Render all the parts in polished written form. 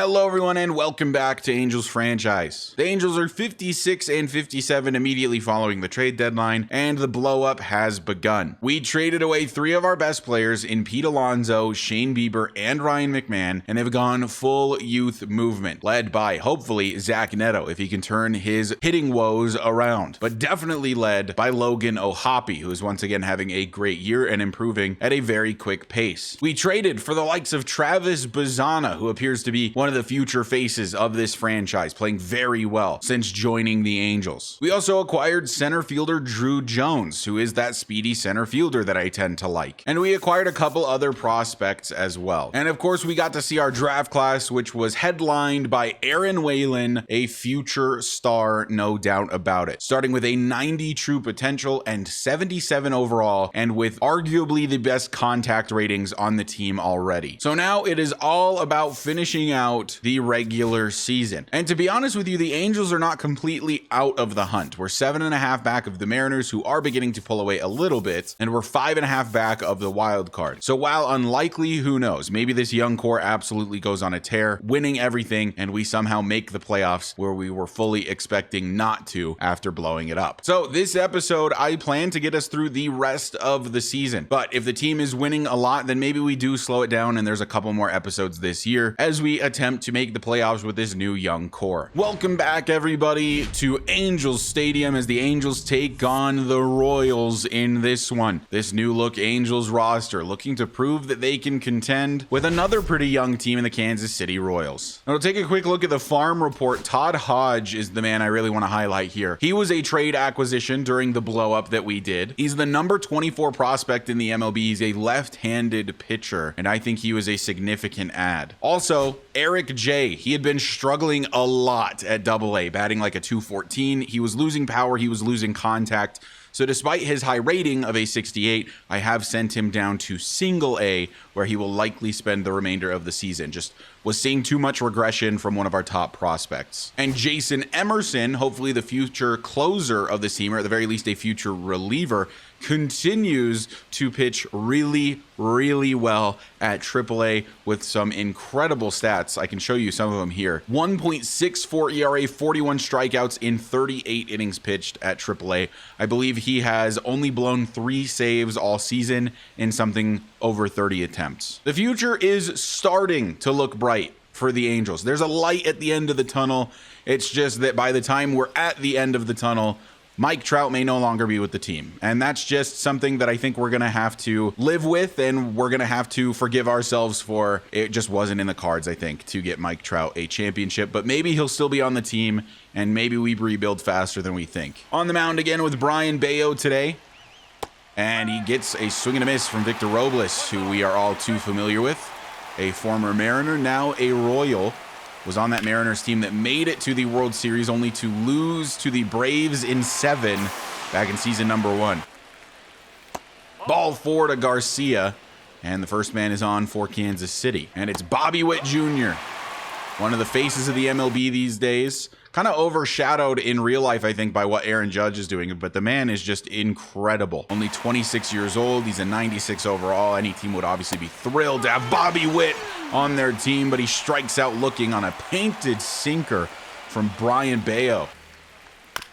Hello everyone and welcome back to Angels franchise. The Angels are 56 and 57 immediately following the trade deadline, and the blow up has begun. We traded away 3 of our best players in Pete Alonso, Shane Bieber, and Ryan McMahon, and they've gone full youth movement, led by hopefully Zach Neto if he can turn his hitting woes around, but definitely led by Logan O'Hoppe, who is once again having a great year and improving at a very quick pace. We traded for the likes of Travis Bazzana, who appears to be one of the future faces of this franchise, playing very well since joining the Angels. We also acquired center fielder Drew Jones, who is that speedy center fielder that I tend to like. And we acquired a couple other prospects as well. And of course, we got to see our draft class, which was headlined by Aaron Whalen, a future star, no doubt about it. Starting with a 90 true potential and 77 overall, and with arguably the best contact ratings on the team already. So now it is all about finishing out the regular season. And to be honest with you, the Angels are not completely out of the hunt. We're 7.5 back of the Mariners, who are beginning to pull away a little bit, and we're 5.5 back of the wild card. So while unlikely, who knows? Maybe this young core absolutely goes on a tear, winning everything, and we somehow make the playoffs where we were fully expecting not to after blowing it up. So this episode, I plan to get us through the rest of the season. But if the team is winning a lot, then maybe we do slow it down and there's a couple more episodes this year as we attempt to make the playoffs with this new young core. Welcome back everybody to Angels Stadium as the Angels take on the Royals in this one. This new look Angels roster looking to prove that they can contend with another pretty young team in the Kansas City Royals. Now, to take a quick look at the farm report, Todd Hodge is the man I really want to highlight here. He was a trade acquisition during the blow up that we did. He's the number 24 prospect in the MLB. He's a left-handed pitcher, and I think he was a significant add. Also, Eric J. He had been struggling a lot at AA, batting like a 214. He was losing power, he was losing contact. So despite his high rating of a 68, I have sent him down to single A, where he will likely spend the remainder of the season. Just was seeing too much regression from one of our top prospects. And Jason Emerson, hopefully the future closer of the team, or at the very least a future reliever, continues to pitch really well at AAA with some incredible stats. I can show you some of them here. 1.64 ERA, 41 strikeouts in 38 innings pitched at AAA. I believe he has only blown 3 saves all season in something over 30 attempts. The future is starting to look bright for the Angels. There's a light at the end of the tunnel. It's just that by the time we're at the end of the tunnel, Mike Trout may no longer be with the team. And that's just something that I think we're going to have to live with, and we're going to have to forgive ourselves for. It just wasn't in the cards, I think, to get Mike Trout a championship, but maybe he'll still be on the team, and maybe we rebuild faster than we think. On the mound again with Brian Bayo today, and he gets a swing and a miss from Victor Robles, who we are all too familiar with. A former Mariner, now a Royal. Was on that Mariners team that made it to the World Series, only to lose to the Braves in 7 back in season number 1. Ball 4 to Garcia, and the first man is on for Kansas City. And it's Bobby Witt Jr., one of the faces of the MLB these days. Kind of overshadowed in real life, I think, by what Aaron Judge is doing, but the man is just incredible. Only 26 years old. He's a 96 overall. Any team would obviously be thrilled to have Bobby Witt on their team, but he strikes out looking on a painted sinker from Brian Bayo.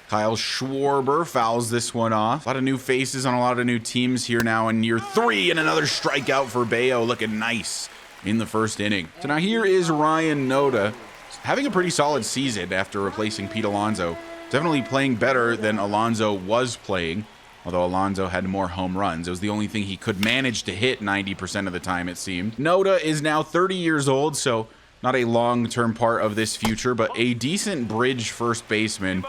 Kyle Schwarber fouls this one off. A lot of new faces on a lot of new teams here now in year 3, and another strikeout for Bayo, looking nice in the first inning. So now here is Ryan Noda, having a pretty solid season after replacing Pete Alonso. Definitely playing better than Alonso was playing, although Alonso had more home runs. It was the only thing he could manage to hit 90% of the time, it seemed. Noda is now 30 years old, so not a long-term part of this future, but a decent bridge first baseman.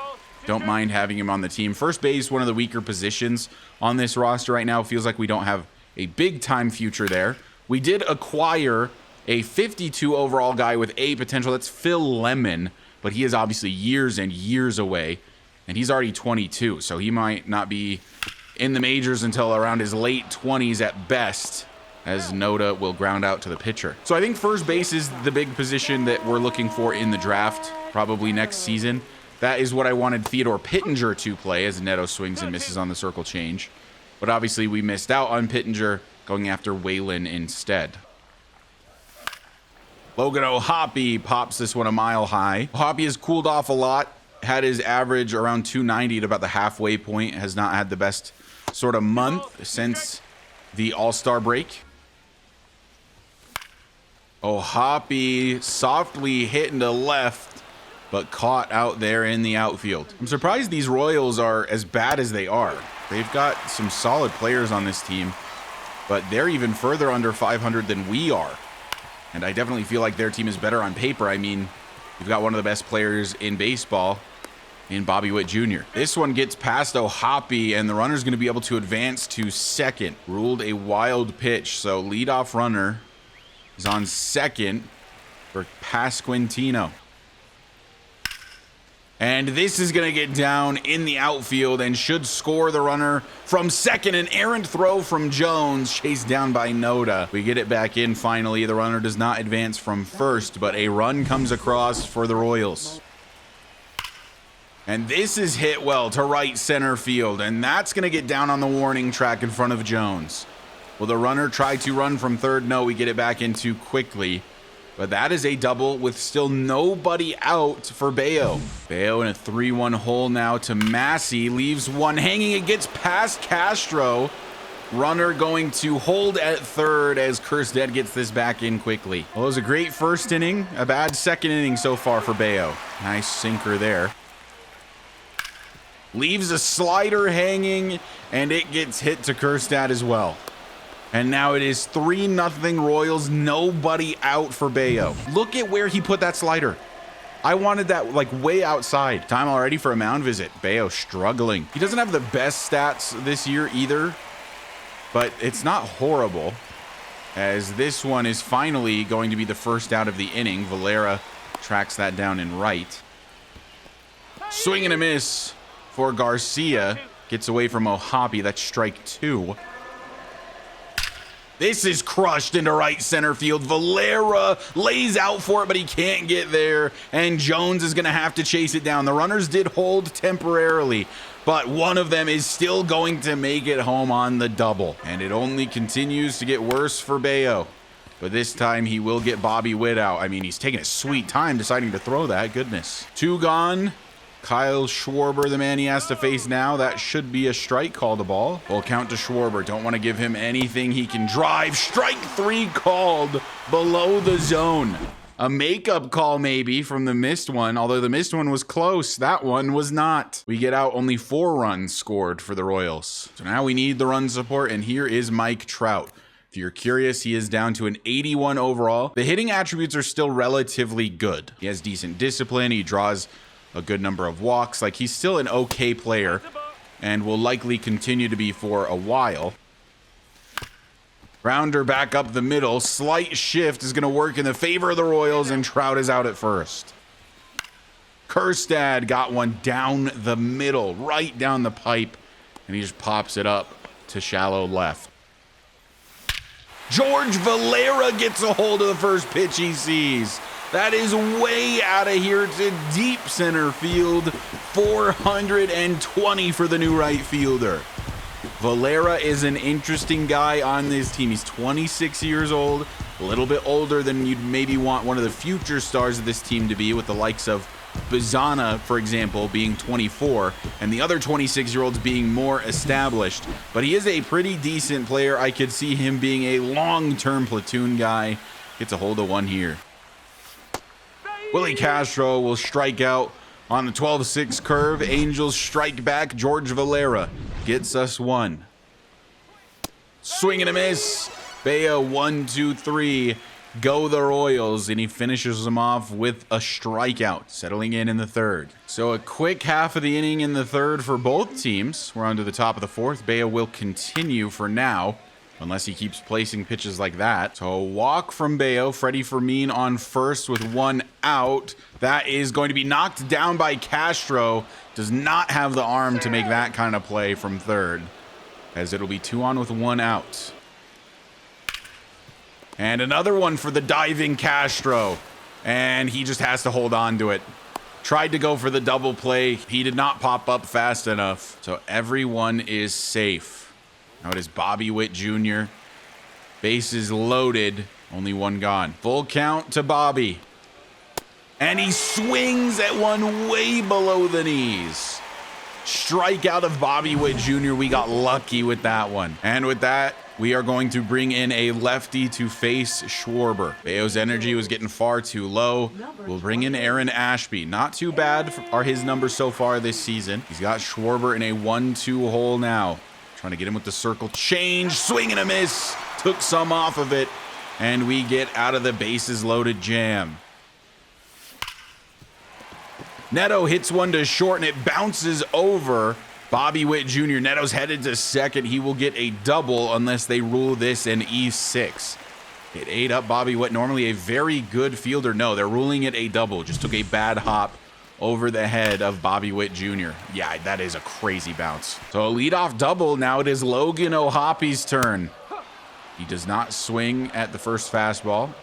Don't mind having him on the team. First base, one of the weaker positions on this roster right now. Feels like we don't have a big-time future there. We did acquire a 52 overall guy with A potential. That's Phil Lemon, but he is obviously years and years away, and he's already 22, so he might not be in the majors until around his late 20s at best, as Noda will ground out to the pitcher. So I think first base is the big position that we're looking for in the draft, probably next season. That is what I wanted Theodore Pittenger to play, as Neto swings and misses on the circle change. But obviously we missed out on Pittenger, going after Whalen instead. Logan O'Hoppe pops this one a mile high. O'Hoppe has cooled off a lot. Had his average around 290 at about the halfway point. Has not had the best sort of month since the All-Star break. O'Hoppe softly hitting to left, but caught out there in the outfield. I'm surprised these Royals are as bad as they are. They've got some solid players on this team, but they're even further under 500 than we are. And I definitely feel like their team is better on paper. I mean, you've got one of the best players in baseball in Bobby Witt Jr. This one gets past O'Hoppe, and the runner's going to be able to advance to second. Ruled a wild pitch, so leadoff runner is on second for Pasquantino. And this is going to get down in the outfield and should score the runner from second. An errant throw from Jones, chased down by Noda. We get it back in finally. The runner does not advance from first, but a run comes across for the Royals. And this is hit well to right center field, and that's going to get down on the warning track in front of Jones. Will the runner try to run from third? No, we get it back in too quickly. But that is a double with still nobody out for Bayo. Bayo in a 3-1 hole now to Massey. Leaves one hanging. It gets past Castro. Runner going to hold at third as Kerstead gets this back in quickly. Well, it was a great first inning. A bad second inning so far for Bayo. Nice sinker there. Leaves a slider hanging, and it gets hit to Kerstead as well. And now it is 3-0 Royals, nobody out for Bayo. Look at where he put that slider. I wanted that like way outside. Time already for a mound visit. Bayo struggling. He doesn't have the best stats this year either, but it's not horrible, as this one is finally going to be the first out of the inning. Valera tracks that down in right. Swing and a miss for Garcia. Gets away from O'Hoppe. That's strike 2. This is crushed into right center field. Valera lays out for it, but he can't get there. And Jones is going to have to chase it down. The runners did hold temporarily, but one of them is still going to make it home on the double. And it only continues to get worse for Bayo. But this time he will get Bobby Witt out. I mean, he's taking a sweet time deciding to throw that. Goodness. 2 gone. Kyle Schwarber, the man he has to face now. That should be a strike. Call the ball. We'll count to Schwarber. Don't want to give him anything he can drive. Strike 3 called below the zone. A makeup call maybe from the missed one, although the missed one was close. That one was not. We get out only 4 runs scored for the Royals. So now we need the run support, and here is Mike Trout. If you're curious, he is down to an 81 overall. The hitting attributes are still relatively good. He has decent discipline. He draws a good number of walks. Like, he's still an okay player and will likely continue to be for a while. Grounder back up the middle. Slight shift is going to work in the favor of the Royals, and Trout is out at first. Kerstead got one down the middle, right down the pipe, and he just pops it up to shallow left. George Valera gets a hold of the first pitch he sees. That is way out of here to deep center field. 420 for the new right fielder. Valera is an interesting guy on this team. He's 26 years old, a little bit older than you'd maybe want one of the future stars of this team to be, with the likes of Bazana, for example, being 24, and the other 26-year-olds being more established. But he is a pretty decent player. I could see him being a long-term platoon guy. Gets a hold of one here. Willie Castro will strike out on the 12-6 curve. Angels strike back. George Valera gets us 1. Swing and a miss. Bayo 1-2-3. Go the Royals, and he finishes them off with a strikeout, settling in the third. So a quick half of the inning in the third for both teams. We're on to the top of the fourth. Bayo will continue for now, unless he keeps placing pitches like that. So a walk from Bayo. Freddie Fermin on first with 1 out. That is going to be knocked down by Castro. Does not have the arm to make that kind of play from third, as it'll be 2 on with 1 out. And another one for the diving Castro. And he just has to hold on to it. Tried to go for the double play. He did not pop up fast enough. So everyone is safe. Now it is Bobby Witt Jr. Bases loaded. Only one gone. Full count to Bobby. And he swings at one way below the knees. Strikeout of Bobby Witt Jr. We got lucky with that one. And with that, we are going to bring in a lefty to face Schwarber. Bayo's energy was getting far too low. We'll bring in Aaron Ashby. Not too bad are his numbers so far this season. He's got Schwarber in a 1-2 hole now. Trying to get him with the circle change. Swing and a miss. Took some off of it. And we get out of the bases loaded jam. Neto hits one to short, and it bounces over Bobby Witt Jr. Neto's headed to second. He will get a double unless they rule this an E6. It ate up Bobby Witt, normally a very good fielder. No, they're ruling it a double. Just took a bad hop over the head of Bobby Witt Jr. Yeah, that is a crazy bounce. So a leadoff double. Now it is Logan O'Hoppy's turn. He does not swing at the first fastball.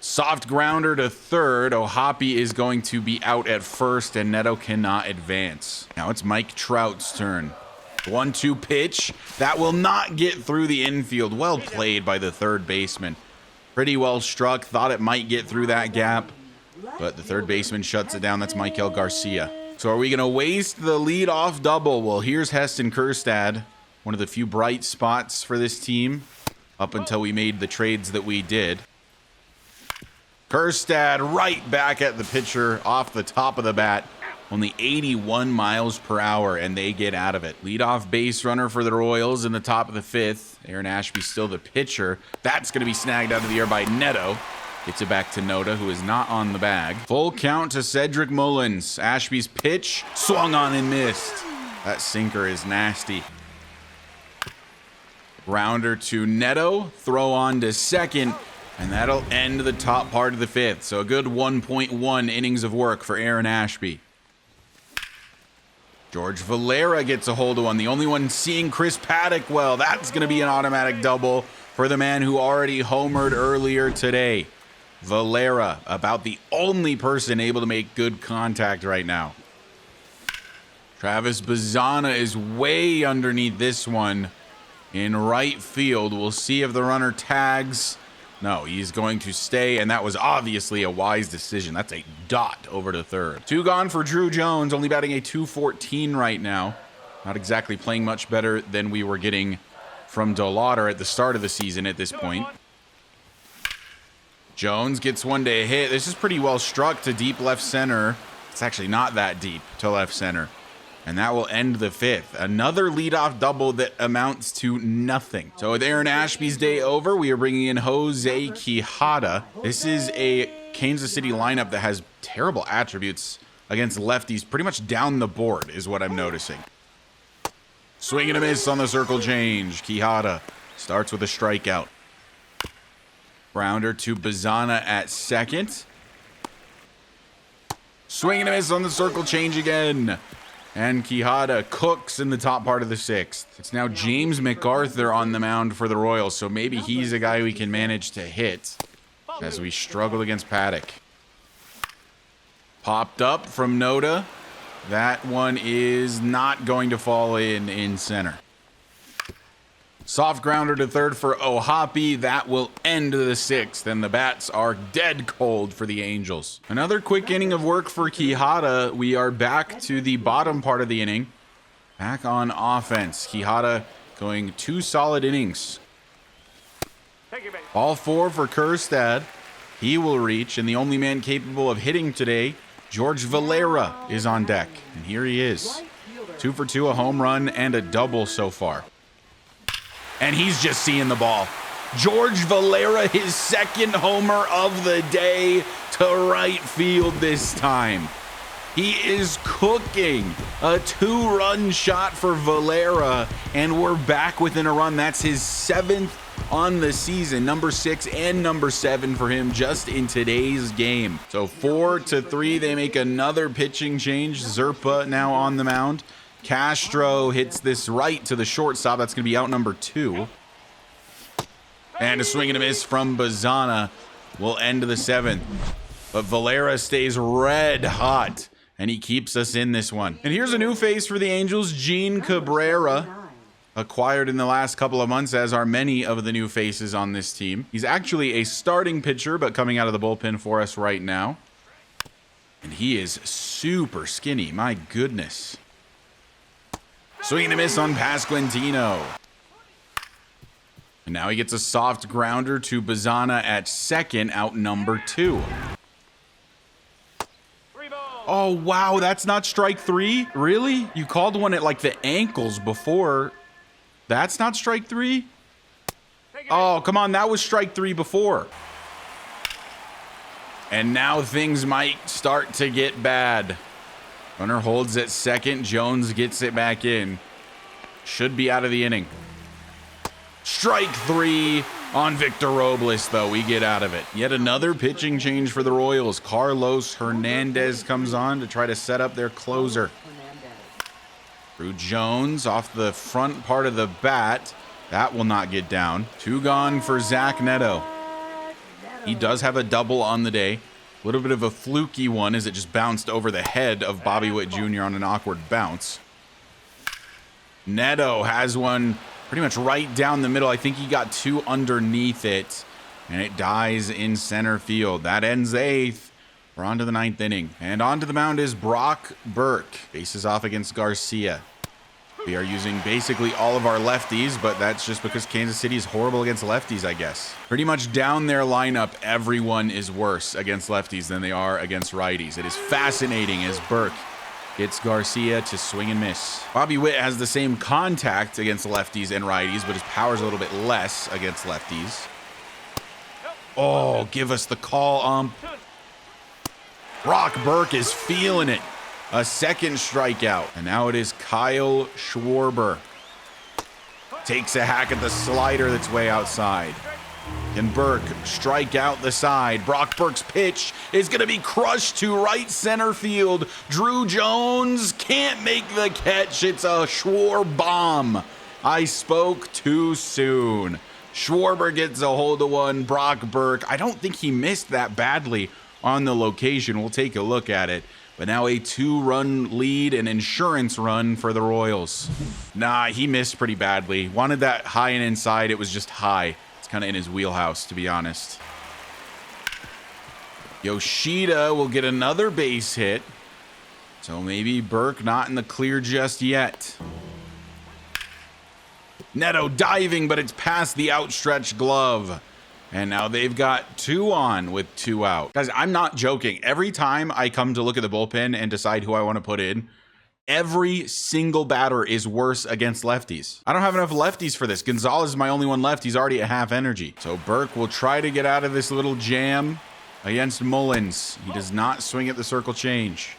Soft grounder to third. O'Hoppy is going to be out at first, and Neto cannot advance. Now it's Mike Trout's turn. 1-2 pitch. That will not get through the infield. Well played by the third baseman. Pretty well struck. Thought it might get through that gap, but the third baseman shuts it down. That's Michael Garcia. So are we going to waste the leadoff double? Well, here's Heston Kjerstad. One of the few bright spots for this team up until we made the trades that we did. Kjerstad right back at the pitcher off the top of the bat. Only 81 miles per hour, and they get out of it. Leadoff base runner for the Royals in the top of the fifth. Aaron Ashby still the pitcher. That's going to be snagged out of the air by Neto. Gets it back to Noda, who is not on the bag. Full count to Cedric Mullins. Ashby's pitch swung on and missed. That sinker is nasty. Rounder to Neto. Throw on to second. And that'll end the top part of the fifth. So a good 1.1 innings of work for Aaron Ashby. George Valera gets a hold of one. The only one seeing Chris Paddock well. That's going to be an automatic double for the man who already homered earlier today. Valera, about the only person able to make good contact right now. Travis Bazzana is way underneath this one in right field. We'll see if the runner tags. No, he's going to stay, and that was obviously a wise decision. That's a dot over to third. 2 gone for Drew Jones, only batting a .214 right now. Not exactly playing much better than we were getting from DeLauder at the start of the season at this point. Jones gets one to hit. This is pretty well struck to deep left center. It's actually not that deep to left center. And that will end the fifth. Another leadoff double that amounts to nothing. So with Aaron Ashby's day over, we are bringing in Jose Quijada. This is a Kansas City lineup that has terrible attributes against lefties pretty much down the board is what I'm noticing. Swing and a miss on the circle change. Quijada starts with a strikeout. Grounder to Bazzana at second. Swing and a miss on the circle change again. And Quijada cooks in the top part of the sixth. It's now James MacArthur on the mound for the Royals, so maybe he's a guy we can manage to hit as we struggle against Paddock. Popped up from Noda. That one is not going to fall in center. Soft grounder to third for O'Hoppy. That will end the sixth, and the bats are dead cold for the Angels. Another quick inning of work for Quijada. We are back to the bottom part of the inning. Back on offense. Quijada going 2 solid innings. All 4 for Kjerstad. He will reach, and the only man capable of hitting today, George Valera, is on deck. And here he is. 2 for 2, a home run and a double so far. And he's just seeing the ball. George Valera, his second homer of the day to right field this time. He is cooking. A 2-run shot for Valera, and we're back within a run. That's his 7th on the season, number 6 and number 7 for him just in today's game. So 4-3, they make another pitching change. Zerpa now on the mound. Castro hits this right to the shortstop. That's going to be out number 2. And a swing and a miss from Bazzana will end the 7th. But Valera stays red hot, and he keeps us in this one. And here's a new face for the Angels, Gene Cabrera. acquired in the last couple of months, as are many of the new faces on this team. He's actually a starting pitcher, but coming out of the bullpen for us right now. And he is super skinny. My goodness. Swing and a miss on Pasquantino. And now he gets a soft grounder to Bazana at second, out number 2. Oh, wow, that's not strike 3? Really? You called one at like the ankles before. That's not strike 3? Oh, come on, that was strike 3 before. And now things might start to get bad. Runner holds at second. Jones gets it back in. Should be out of the inning. Strike 3 on Victor Robles, though. We get out of it. Yet another pitching change for the Royals. Carlos Hernandez comes on to try to set up their closer. Through Jones off the front part of the bat. That will not get down. 2 gone for Zach Neto. He does have a double on the day. A little bit of a fluky one as it just bounced over the head of Bobby Witt Jr. on an awkward bounce. Neto has one pretty much right down the middle. I think he got 2 underneath it, and it dies in center field. That ends the 8th. We're on to the 9th inning. And onto the mound is Brock Burke. Faces off against Garcia. We are using basically all of our lefties, but that's just because Kansas City is horrible against lefties, I guess. Pretty much down their lineup, everyone is worse against lefties than they are against righties. It is fascinating as Burke gets Garcia to swing and miss. Bobby Witt has the same contact against lefties and righties, but his power's a little bit less against lefties. Oh, give us the call, ump. Brock Burke is feeling it. A second strikeout. And now it is Kyle Schwarber. Takes a hack at the slider that's way outside. Can Burke strike out the side? Brock Burke's pitch is going to be crushed to right center field. Drew Jones can't make the catch. It's a Schwar bomb. I spoke too soon. Schwarber gets a hold of one. Brock Burke, I don't think he missed that badly on the location. We'll take a look at it. But now a 2-run lead, an insurance run for the Royals. Nah, he missed pretty badly. Wanted that high and inside. It was just high. It's kind of in his wheelhouse, to be honest. Yoshida will get another base hit. So maybe Burke not in the clear just yet. Neto diving, but it's past the outstretched glove. And now they've got 2 on with 2 out. Guys, I'm not joking. Every time I come to look at the bullpen and decide who I want to put in, every single batter is worse against lefties. I don't have enough lefties for this. Gonzalez is my only one left. He's already at half energy. So Burke will try to get out of this little jam against Mullins. He does not swing at the circle change.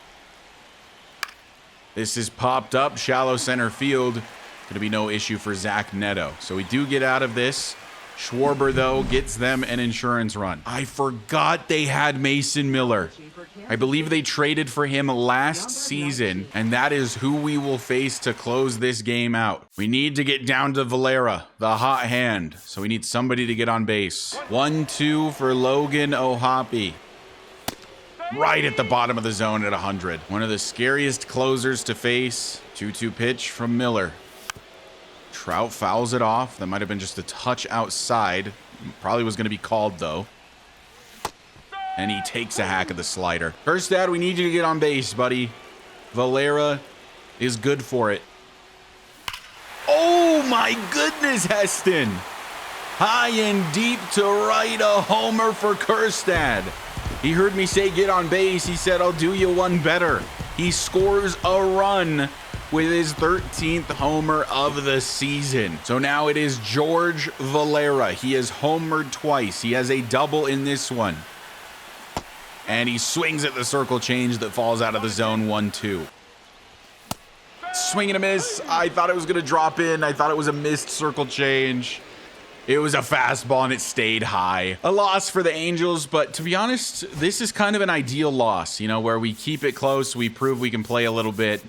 This is popped up, shallow center field. Going to be no issue for Zach Neto. So we do get out of this. Schwarber, though, gets them an insurance run. I forgot they had Mason Miller. I believe they traded for him last season, and that is who we will face to close this game out. We need to get down to Valera, the hot hand, so we need somebody to get on base. 1-2 for Logan O'Hoppe. Right at the bottom of the zone at 100. One of the scariest closers to face. 2-2 pitch from Miller. Trout fouls it off. That might have been just a touch outside. Probably was going to be called, though. And he takes a hack of the slider. First out, we need you to get on base, buddy. Valera is good for it. Oh, my goodness, Heston. High and deep to right, a homer for Kjerstad. He heard me say get on base. He said, I'll do you one better. He scores a run with his 13th homer of the season. So now it is George Valera. He has homered twice. He has a double in this one. And he swings at the circle change that falls out of the zone. 1-2. Swing and a miss. I thought it was going to drop in. I thought it was a missed circle change. It was a fastball and it stayed high. A loss for the Angels, but to be honest, this is kind of an ideal loss, you know, where we keep it close, we prove we can play a little bit,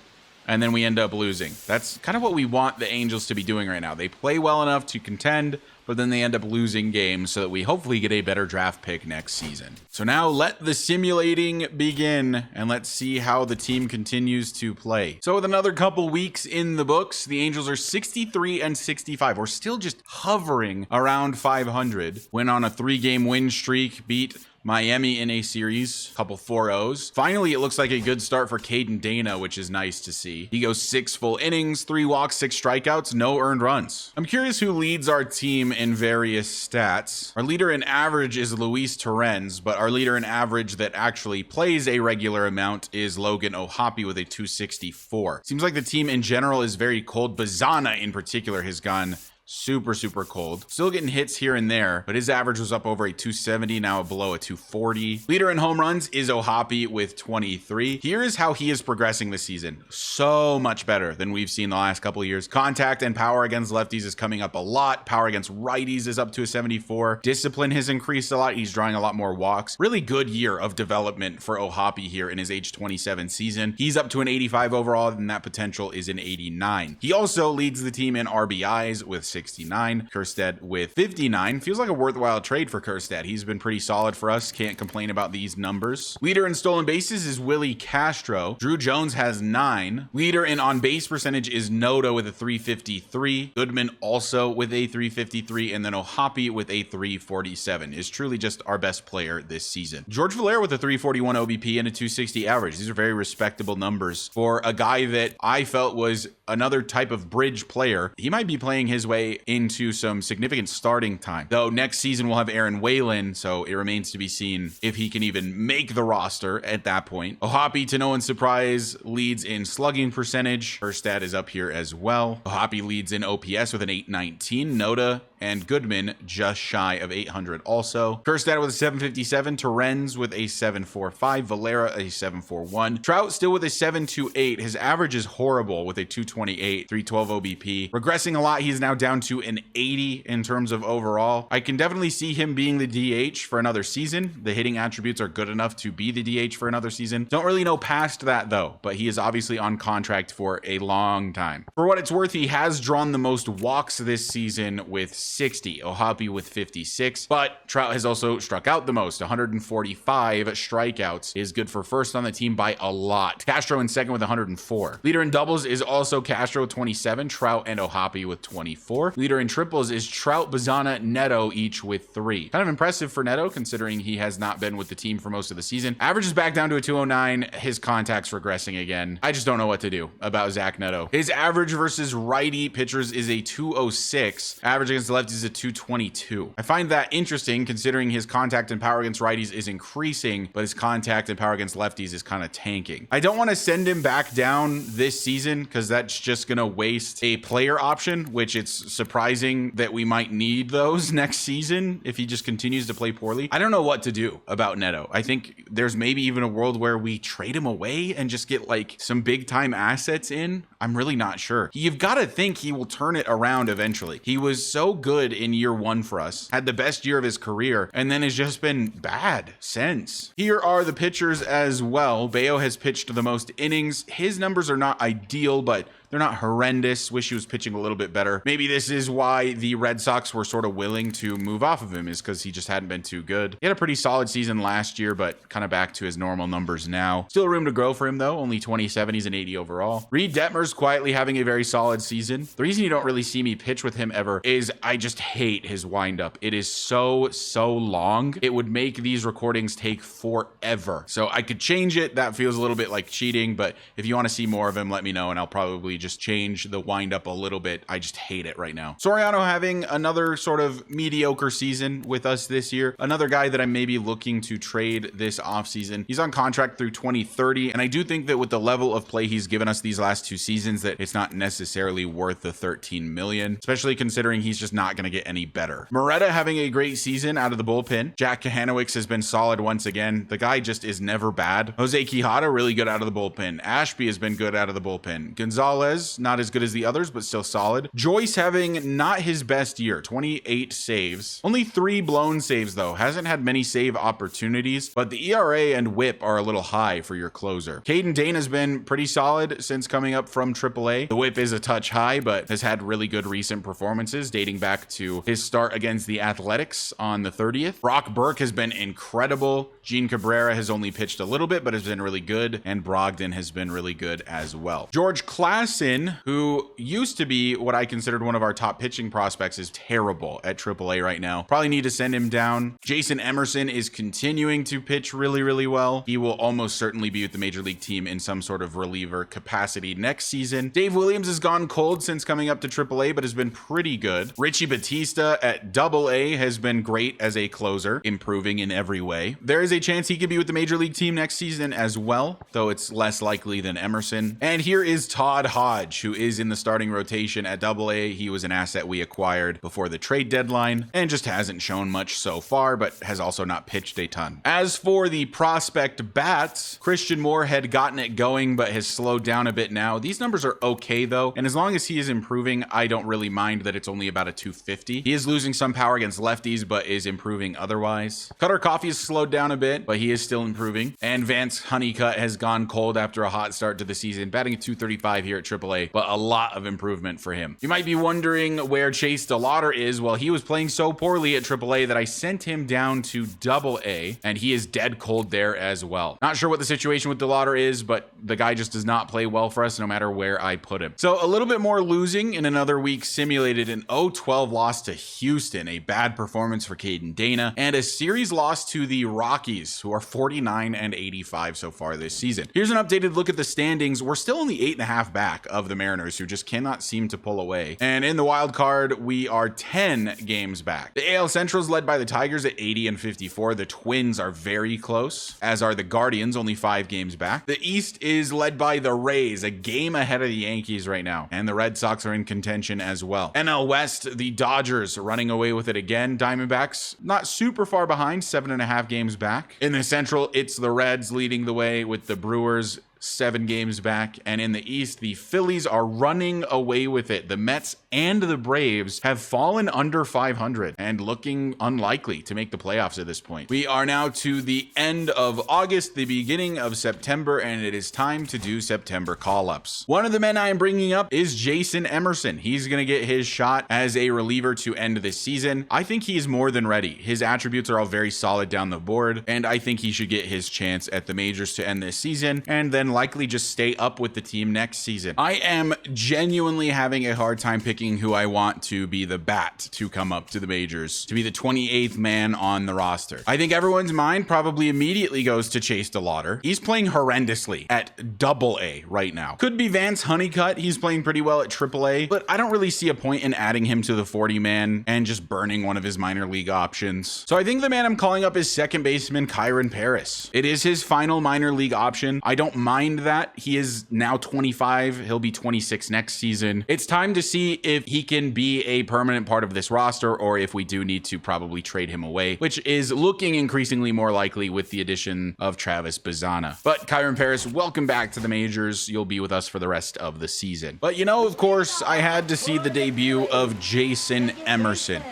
and then we end up losing. That's kind of what we want the Angels to be doing right now. They play well enough to contend, but then they end up losing games so that we hopefully get a better draft pick next season. So now let the simulating begin, and let's see how the team continues to play. So with another couple weeks in the books, the Angels are 63 and 65. We're still just hovering around 500. Went on a 3-game win streak, beat Miami in a series, couple 4-0s. Finally, it looks like a good start for Caden Dana, which is nice to see. He goes 6 full innings, 3 walks, 6 strikeouts, no earned runs. I'm curious who leads our team in various stats. Our leader in average is Luis Torrens, but our leader in average that actually plays a regular amount is Logan O'Hoppe with a 264. Seems like the team in general is very cold. Bazana in particular has gone super cold. Still getting hits here and there, but his average was up over a 270, now below a 240. Leader in home runs is O'Hoppe with 23. Here is how he is progressing this season. So much better than we've seen the last couple of years. Contact and power against lefties is coming up a lot. Power against righties is up to a 74. Discipline has increased a lot. He's drawing a lot more walks. Really good year of development for O'Hoppe here in his age 27 season. He's up to an 85 overall, and that potential is an 89. He also leads the team in RBIs with 69. Kjerstad with 59. Feels like a worthwhile trade for Kjerstad. He's been pretty solid for us. Can't complain about these numbers. Leader in stolen bases is Willie Castro. Drew Jones has 9. Leader in on-base percentage is Noda with a 353. Goodman also with a 353. And then O'Hoppe with a 347 is truly just our best player this season. George Valera with a 341 OBP and a 260 average. These are very respectable numbers for a guy that I felt was another type of bridge player. He might be playing his way into some significant starting time. Though next season we'll have Aaron Whalen, so it remains to be seen if he can even make the roster at that point. O'Hoppe, to no one's surprise, leads in slugging percentage. Kjerstad is up here as well. O'Hoppe leads in OPS with an 819. Noda and Goodman just shy of 800 also. Kjerstad with a 757. Torrens with a 745. Valera a 741. Trout still with a 728. His average is horrible with a 228, 312 OBP. Regressing a lot. He's now down to an 80 in terms of overall. I can definitely see him being the DH for another season. The hitting attributes are good enough to be the DH for another season. Don't really know past that though, but he is obviously on contract for a long time. For what it's worth, he has drawn the most walks this season with 60. O'Hoppe with 56, but Trout has also struck out the most. 145 strikeouts is good for first on the team by a lot. Castro in second with 104. Leader in doubles is also Castro, 27. Trout and O'Hoppe with 24. Leader in triples is Trout, Bazana, Neto, each with 3. Kind of impressive for Neto, considering he has not been with the team for most of the season. Average is back down to a 209. His contact's regressing again. I just don't know what to do about Zach Neto. His average versus righty pitchers is a 206. Average against the lefties is a 222. I find that interesting, considering his contact and power against righties is increasing, but his contact and power against lefties is kind of tanking. I don't want to send him back down this season, because that's just going to waste a player option, which it's surprising that we might need those next season if he just continues to play poorly. I don't know what to do about Neto. I think there's maybe even a world where we trade him away and just get like some big time assets in. I'm really not sure. You've got to think he will turn it around eventually. He was so good in year 1 for us, had the best year of his career, and then has just been bad since. Here are the pitchers as well. Bayo has pitched the most innings. His numbers are not ideal, but they're not horrendous. Wish he was pitching a little bit better. Maybe this is why the Red Sox were sort of willing to move off of him, is because he just hadn't been too good. He had a pretty solid season last year, but kind of back to his normal numbers now. Still room to grow for him though. Only 27. He's an 80 overall. Reed Detmer's quietly having a very solid season. The reason you don't really see me pitch with him ever is I just hate his windup. It is so long. It would make these recordings take forever. So I could change it. That feels a little bit like cheating, but if you want to see more of him, let me know and I'll probably just change the wind up a little bit. I just hate it right now. Soriano having another sort of mediocre season with us this year. Another guy that I'm maybe looking to trade this offseason. He's on contract through 2030, and I do think that with the level of play he's given us these last 2 seasons, that it's not necessarily worth the 13 million, especially considering he's just not going to get any better. Moretta having a great season out of the bullpen. Jack Kahanowicz has been solid once again. The guy just is never bad. Jose Quijada really good out of the bullpen. Ashby has been good out of the bullpen. Gonzalez Velez, not as good as the others, but still solid. Joyce having not his best year, 28 saves. Only 3 blown saves though. Hasn't had many save opportunities, but the ERA and whip are a little high for your closer. Caden Dana's been pretty solid since coming up from AAA. The whip is a touch high, but has had really good recent performances dating back to his start against the Athletics on the 30th. Brock Burke has been incredible. Gene Cabrera has only pitched a little bit, but has been really good. And Brogdon has been really good as well. George Klassen, who used to be what I considered one of our top pitching prospects, is terrible at AAA right now. Probably need to send him down. Jason Emerson is continuing to pitch really, really well. He will almost certainly be with the major league team in some sort of reliever capacity next season. Dave Williams has gone cold since coming up to AAA, but has been pretty good. Richie Batista at AA has been great as a closer, improving in every way. There is a chance he could be with the major league team next season as well, though it's less likely than Emerson. And here is Todd Hodge, who is in the starting rotation at AA. He was an asset we acquired before the trade deadline and just hasn't shown much so far, but has also not pitched a ton. As for the prospect bats, Christian Moore had gotten it going, but has slowed down a bit now. These numbers are okay though, and as long as he is improving, I don't really mind that it's only about a 250. He is losing some power against lefties, but is improving otherwise. Cutter Coffee has slowed down a bit, but he is still improving. And Vance Honeycutt has gone cold after a hot start to the season, batting at 235 here at AAA, but a lot of improvement for him. You might be wondering where Chase DeLauder is. Well, he was playing so poorly at AAA that I sent him down to AA, and he is dead cold there as well. Not sure what the situation with DeLauder is, but the guy just does not play well for us no matter where I put him. So a little bit more losing in another week simulated an 0-12 loss to Houston, a bad performance for Caden Dana, and a series loss to the Rockies, who are 49 and 85 so far this season. Here's an updated look at the standings. We're still only 8.5 back of the Mariners, who just cannot seem to pull away. And in the wild card, we are 10 games back. The AL Central is led by the Tigers at 80 and 54. The Twins are very close, as are the Guardians, only 5 games back. The East is led by the Rays, a game ahead of the Yankees right now, and the Red Sox are in contention as well. NL West, the Dodgers running away with it again. Diamondbacks not super far behind, 7.5 games back. In the Central, it's the Reds leading the way with the Brewers 7 games back. And in the East, the Phillies are running away with it. The Mets and the Braves have fallen under 500 and looking unlikely to make the playoffs at this point. We are now to the end of August, the beginning of September, and it is time to do September call-ups. One of the men I am bringing up is Jason Emerson. He's going to get his shot as a reliever to end this season. I think he is more than ready. His attributes are all very solid down the board, and I think he should get his chance at the majors to end this season, and then likely just stay up with the team next season. I am genuinely having a hard time picking who I want to be the bat to come up to the majors, to be the 28th man on the roster. I think everyone's mind probably immediately goes to Chase DeLauder. He's playing horrendously at AA right now. Could be Vance Honeycutt. He's playing pretty well at AAA, but I don't really see a point in adding him to the 40-man and just burning one of his minor league options. So I think the man I'm calling up is second baseman Kyron Paris. It is his final minor league option. I don't mind that. He is now 25. He'll be 26 next season. It's time to see if he can be a permanent part of this roster or if we do need to probably trade him away, which is looking increasingly more likely with the addition of Travis Bazzana. But Kyron Paris, welcome back to the majors. You'll be with us for the rest of the season. But you know, of course, I had to see the debut of Jason Emerson,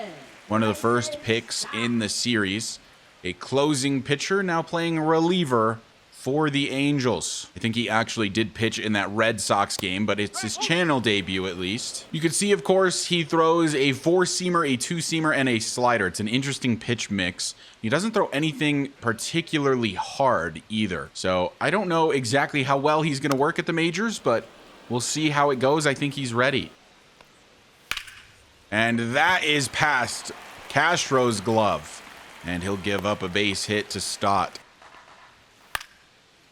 one of the first picks in the series, a closing pitcher now playing reliever for the Angels. I think he actually did pitch in that Red Sox game, but it's his channel debut at least. You can see, of course, he throws a 4-seamer, a 2-seamer, and a slider. It's an interesting pitch mix. He doesn't throw anything particularly hard either. So I don't know exactly how well he's going to work at the majors, but we'll see how it goes. I think he's ready. And that is past Castro's glove. And he'll give up a base hit to Stott.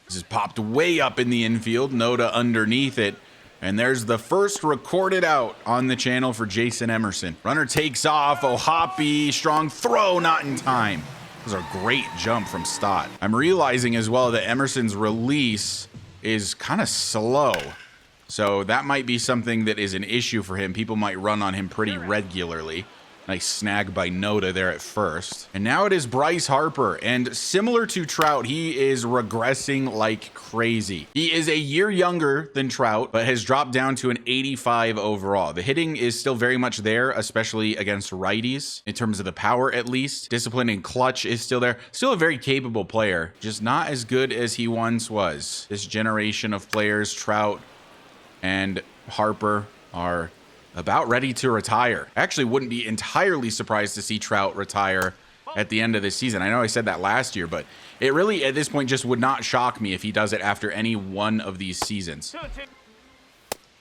This is popped way up in the infield, Noda underneath it, and there's the first recorded out on the channel for Jason Emerson. Runner takes off, O'Hoppe, strong throw, not in time. This is a great jump from Stott. I'm realizing as well that Emerson's release is kind of slow, so that might be something that is an issue for him. People might run on him pretty regularly. Nice snag by Noda there at first. And now it is Bryce Harper. And similar to Trout, he is regressing like crazy. He is a year younger than Trout, but has dropped down to an 85 overall. The hitting is still very much there, especially against righties, in terms of the power at least. Discipline and clutch is still there. Still a very capable player, just not as good as he once was. This generation of players, Trout and Harper, are about ready to retire. I actually wouldn't be entirely surprised to see Trout retire at the end of this season. I know I said that last year, but it really at this point just would not shock me if he does it after any one of these seasons.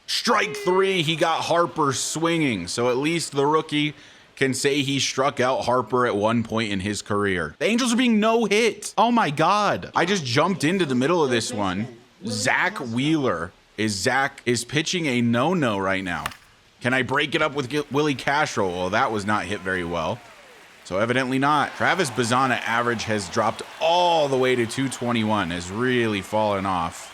Strike 3, he got Harper swinging, so at least the rookie can say he struck out Harper at one point in his career. The Angels are being no hit. Oh my God. I just jumped into the middle of this one. Zach Wheeler is pitching a no-no right now. Can I break it up with Willie Castro? Well, that was not hit very well. So evidently not. Travis Bazzana average has dropped all the way to 221, has really fallen off.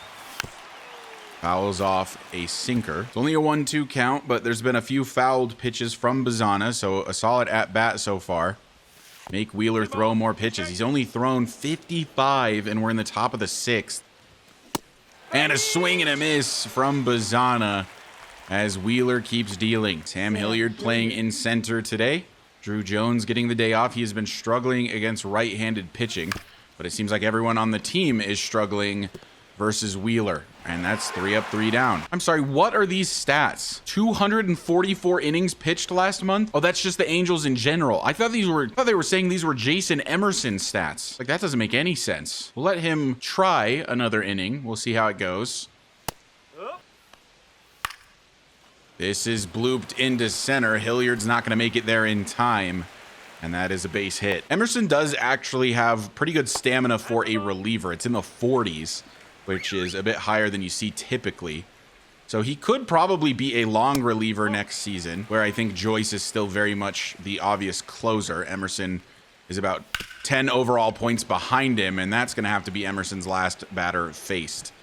Fouls off a sinker. It's only a 1-2 count, but there's been a few fouled pitches from Bazzana, so a solid at-bat so far. Make Wheeler throw more pitches. He's only thrown 55, and we're in the top of the 6th. And a swing and a miss from Bazzana as Wheeler keeps dealing. Sam Hilliard playing in center today. Drew Jones getting the day off. He has been struggling against right-handed pitching, but it seems like everyone on the team is struggling versus Wheeler. And that's 3 up, 3 down. I'm sorry, what are these stats? 244 innings pitched last month? Oh, that's just the Angels in general. I thought they were saying these were Jason Emerson stats. Like, that doesn't make any sense. We'll let him try another inning. We'll see how it goes. This is blooped into center. Hilliard's not going to make it there in time, and that is a base hit. Emerson does actually have pretty good stamina for a reliever. It's in the 40s, which is a bit higher than you see typically. So he could probably be a long reliever next season, where I think Joyce is still very much the obvious closer. Emerson is about 10 overall points behind him, and that's going to have to be Emerson's last batter faced,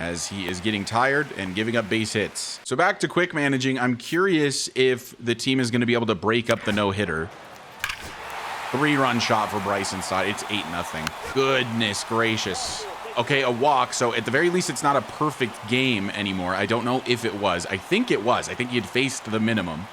as he is getting tired and giving up base hits. So back to quick managing. I'm curious if the team is going to be able to break up the no-hitter. 3-run shot for Bryson Stott. It's 8-0. Goodness gracious. Okay, a walk. So at the very least, it's not a perfect game anymore. I don't know if it was. I think it was. I think he had faced the minimum.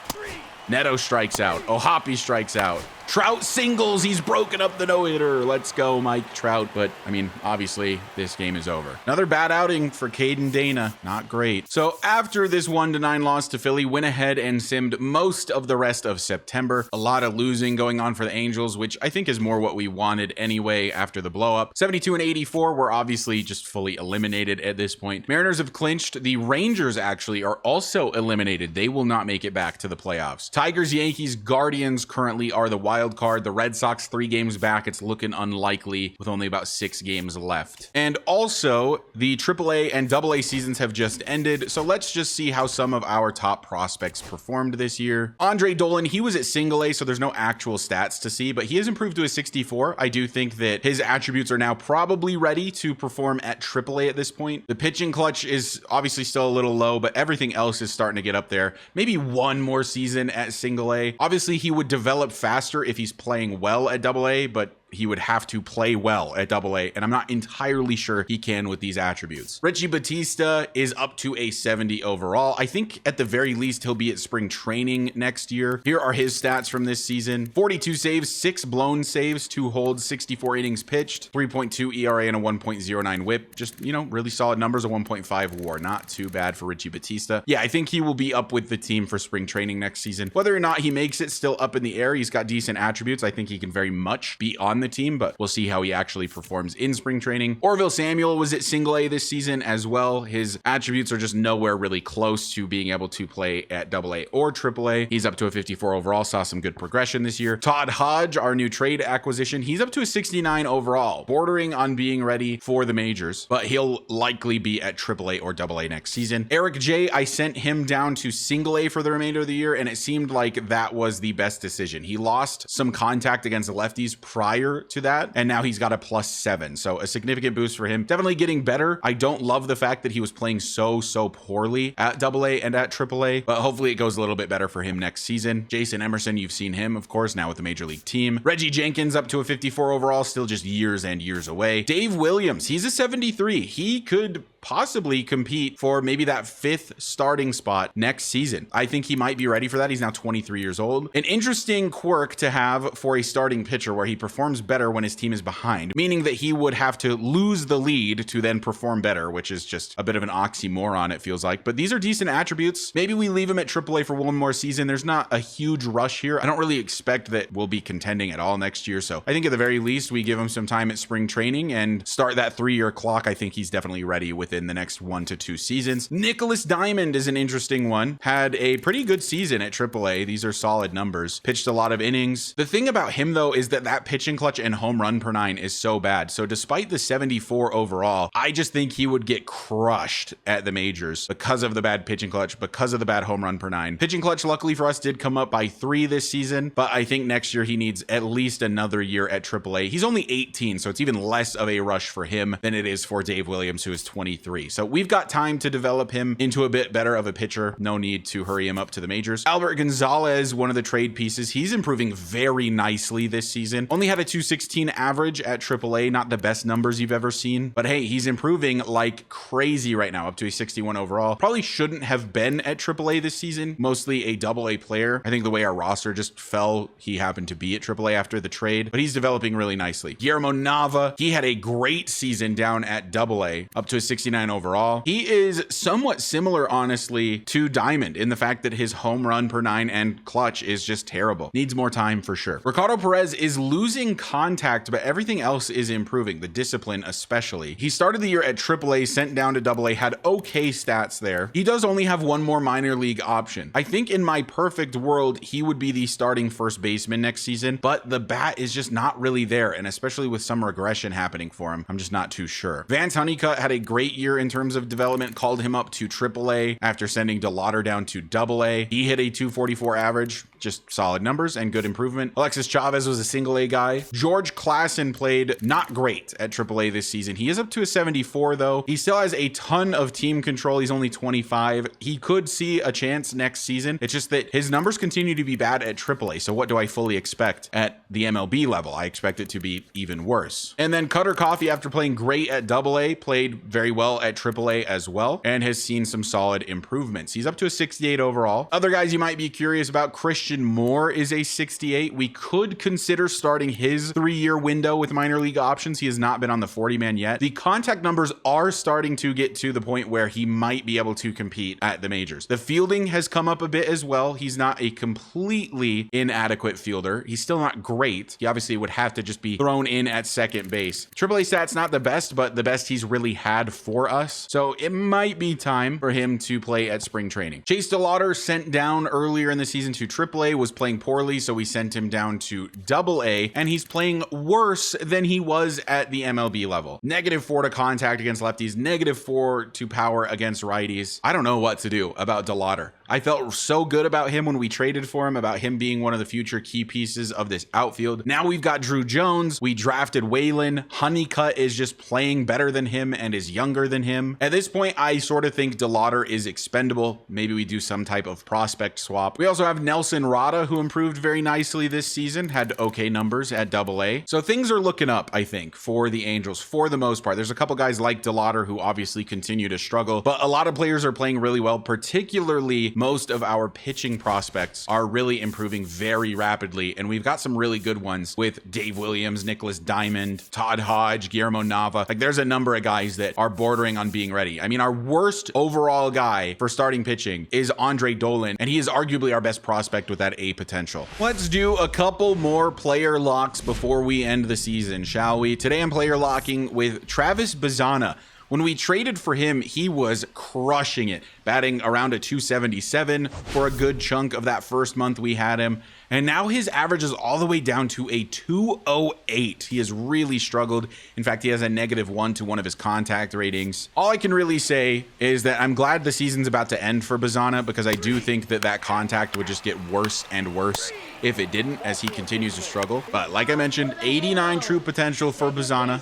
Neto strikes out. Ohapi strikes out. Trout singles. He's broken up the no-hitter. Let's go, Mike Trout. But, I mean, obviously, this game is over. Another bad outing for Caden Dana. Not great. So, after this 1-9 loss to Philly, went ahead and simmed most of the rest of September. A lot of losing going on for the Angels, which I think is more what we wanted anyway after the blow-up. 72 and 84 were obviously just fully eliminated at this point. Mariners have clinched. The Rangers, actually, are also eliminated. They will not make it back to the playoffs. Tigers, Yankees, Guardians currently are the wild card. The Red Sox 3 games back. It's looking unlikely with only about 6 games left. And also, the AAA and AA seasons have just ended. So let's just see how some of our top prospects performed this year. Andre Dolan, he was at single A, so there's no actual stats to see, but he has improved to a 64. I do think that his attributes are now probably ready to perform at AAA at this point. The pitching clutch is obviously still a little low, but everything else is starting to get up there. Maybe one more season at single A. Obviously, he would develop faster if he's playing well at AA, but he would have to play well at AA, and I'm not entirely sure he can with these attributes. Richie Batista is up to a 70 overall. I think at the very least he'll be at spring training next year. Here are his stats from this season. 42 saves, 6 blown saves, 2 holds, 64 innings pitched, 3.2 ERA and a 1.09 whip. Just, you know, really solid numbers, a 1.5 WAR. Not too bad for Richie Batista. Yeah, I think he will be up with the team for spring training next season. Whether or not he makes it, still up in the air. He's got decent attributes. I think he can very much be on the team, but we'll see how he actually performs in spring training. Orville Samuel was at single A this season as well. His attributes are just nowhere really close to being able to play at AA or AAA. He's up to a 54 overall, saw some good progression this year. Todd Hodge, our new trade acquisition, he's up to a 69 overall, bordering on being ready for the majors, but he'll likely be at AAA or AA next season. Eric J, I sent him down to single A for the remainder of the year, and it seemed like that was the best decision. He lost some contact against the lefties prior similar to that, and now he's got a +7. So a significant boost for him. Definitely getting better. I don't love the fact that he was playing so poorly at AA and at AAA, but hopefully it goes a little bit better for him next season. Jason Emerson, you've seen him, of course, now with the major league team. Reggie Jenkins up to a 54 overall, still just years and years away. Dave Williams, he's a 73. He could possibly compete for maybe that 5th starting spot next season. I think he might be ready for that. He's now 23 years old. An interesting quirk to have for a starting pitcher where he performs better when his team is behind, meaning that he would have to lose the lead to then perform better, which is just a bit of an oxymoron, it feels like. But these are decent attributes. Maybe we leave him at AAA for one more season. There's not a huge rush here. I don't really expect that we'll be contending at all next year. So I think at the very least, we give him some time at spring training and start that 3-year clock. I think he's definitely ready within the next 1 to 2 seasons. Nicholas Diamond is an interesting one. Had a pretty good season at AAA. These are solid numbers. Pitched a lot of innings. The thing about him though is that pitching clutch and home run per 9 is so bad. So despite the 74 overall, I just think he would get crushed at the majors because of the bad pitching clutch, because of the bad home run per 9. Pitching clutch, luckily for us, did come up by 3 this season, but I think next year he needs at least another year at AAA. He's only 18, so it's even less of a rush for him than it is for Dave Williams, who is 23. So we've got time to develop him into a bit better of a pitcher. No need to hurry him up to the majors. Albert Gonzalez, one of the trade pieces, he's improving very nicely this season. Only had a 216 average at AAA, not the best numbers you've ever seen, but hey, he's improving like crazy right now, up to a 61 overall. Probably shouldn't have been at AAA this season, mostly a AA player. I think the way our roster just fell, he happened to be at AAA after the trade, but he's developing really nicely. Guillermo Nava, he had a great season down at AA, up to a 69 overall. He is somewhat similar, honestly, to Diamond in the fact that his home run per 9 and clutch is just terrible. Needs more time for sure. Ricardo Perez is losing contact, but everything else is improving, the discipline especially. He started the year at AAA, sent down to AA, had okay stats there. He does only have one more minor league option. I think in my perfect world, he would be the starting first baseman next season, but the bat is just not really there, and especially with some regression happening for him, I'm just not too sure. Vance Honeycutt had a great year in terms of development, called him up to AAA after sending DeLauder down to AA. He hit a 244 average, just solid numbers and good improvement. Alexis Chavez was a single A guy. George Klassen played not great at AAA this season. He is up to a 74 though. He still has a ton of team control. He's only 25. He could see a chance next season. It's just that his numbers continue to be bad at AAA. So what do I fully expect at the MLB level? I expect it to be even worse. And then Cutter Coffee, after playing great at AA, played very well at AAA as well and has seen some solid improvements. He's up to a 68 overall. Other guys you might be curious about, Christian Moore is a 68. We could consider starting his 3-year window with minor league options. He has not been on the 40-man yet. The contact numbers are starting to get to the point where he might be able to compete at the majors. The fielding has come up a bit as well. He's not a completely inadequate fielder. He's still not great. He obviously would have to just be thrown in at second base. AAA stats not the best, but the best he's really had for us. So it might be time for him to play at spring training. Chase DeLauder sent down earlier in the season to AAA, was playing poorly, so we sent him down to AA, and he's playing worse than he was at the MLB level. -4 to contact against lefties, -4 to power against righties. I don't know what to do about DeLauder. I felt so good about him when we traded for him, about him being one of the future key pieces of this outfield. Now we've got Drew Jones. We drafted Waylon. Honeycutt is just playing better than him and is younger than him. At this point, I sort of think DeLauder is expendable. Maybe we do some type of prospect swap. We also have Nelson Rada, who improved very nicely this season, had okay numbers at AA. So things are looking up, I think, for the Angels for the most part. There's a couple guys like DeLauder who obviously continue to struggle, but a lot of players are playing really well, particularly most of our pitching prospects are really improving very rapidly, and we've got some really good ones with Dave Williams, Nicholas Diamond, Todd Hodge, Guillermo Nava. Like, there's a number of guys that are bordering on being ready. I mean, our worst overall guy for starting pitching is Andre Dolan, and he is arguably our best prospect with that A potential. Let's do a couple more player locks before we end the season, shall we? Today I'm player locking with Travis Bazzana. When we traded for him, he was crushing it, batting around a 277 for a good chunk of that first month we had him. And now his average is all the way down to a 208. He has really struggled. In fact, he has a -1 to one of his contact ratings. All I can really say is that I'm glad the season's about to end for Bazana, because I do think that that contact would just get worse and worse if it didn't, as he continues to struggle. But like I mentioned, 89 true potential for Bazana.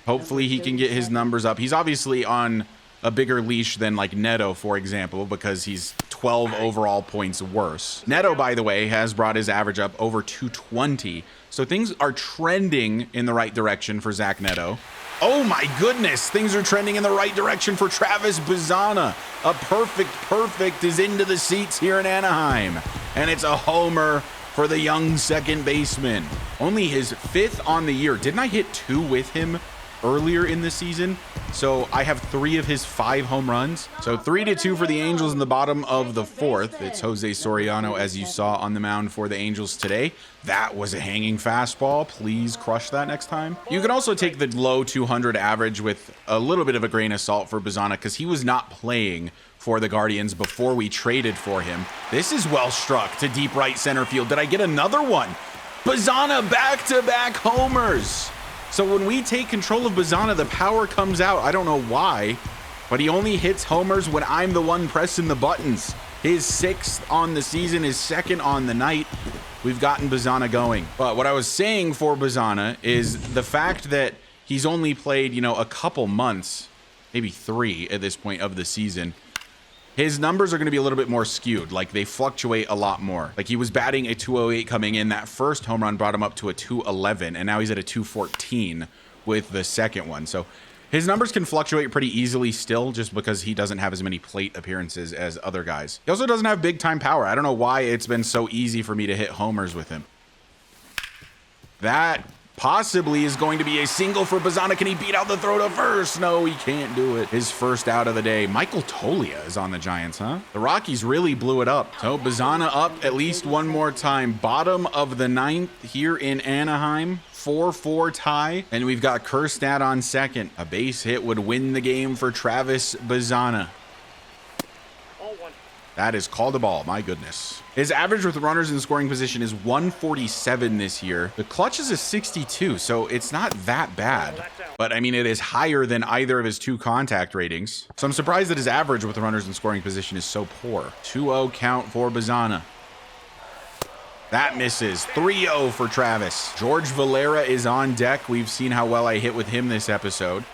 Hopefully he can get his numbers up. He's obviously on a bigger leash than like Neto, for example, because he's 12 overall points worse. Neto, by the way, has brought his average up over 220. So things are trending in the right direction for Zach Neto. Oh my goodness, things are trending in the right direction for Travis Bazana. A perfect is into the seats here in Anaheim. And it's a homer for the young second baseman. Only his 5th on the year. Didn't I hit 2 with him earlier in the season? So I have 3 of his 5 home runs. So 3-2 for the Angels in the bottom of the 4th. It's Jose Soriano, as you saw on the mound for the Angels today. That was a hanging fastball. Please crush that next time. You can also take the low 200 average with a little bit of a grain of salt for Bazana, because he was not playing for the Guardians before we traded for him. This is well struck to deep right center field. Did I get another one? Bazana back-to-back homers. So when we take control of Bazana, the power comes out. I don't know why, but he only hits homers when I'm the one pressing the buttons. His 6th on the season, his 2nd on the night. We've gotten Bazana going. But what I was saying for Bazana is the fact that he's only played, you know, a couple months, maybe 3 at this point of the season. His numbers are going to be a little bit more skewed. Like, they fluctuate a lot more. Like, he was batting a 208 coming in. That first home run brought him up to a 211, and now he's at a 214 with the second one. So his numbers can fluctuate pretty easily still, just because he doesn't have as many plate appearances as other guys. He also doesn't have big time power. I don't know why it's been so easy for me to hit homers with him. That possibly is going to be a single for Bazana. Can he beat out the throw to first? No, he can't do it. His first out of the day. Michael Tolia is on the Giants, huh? The Rockies really blew it up. So Bazana up at least one more time. Bottom of the 9th here in Anaheim. 4-4 tie. And we've got Kjerstad on second. A base hit would win the game for Travis Bazana. That is called a ball. My goodness. His average with runners in scoring position is 147 this year. The clutch is a 62, so it's not that bad. But I mean, it is higher than either of his 2 contact ratings. So I'm surprised that his average with runners in scoring position is so poor. 2-0 count for Bazana. That misses. 3-0 for Travis. George Valera is on deck. We've seen how well I hit with him this episode.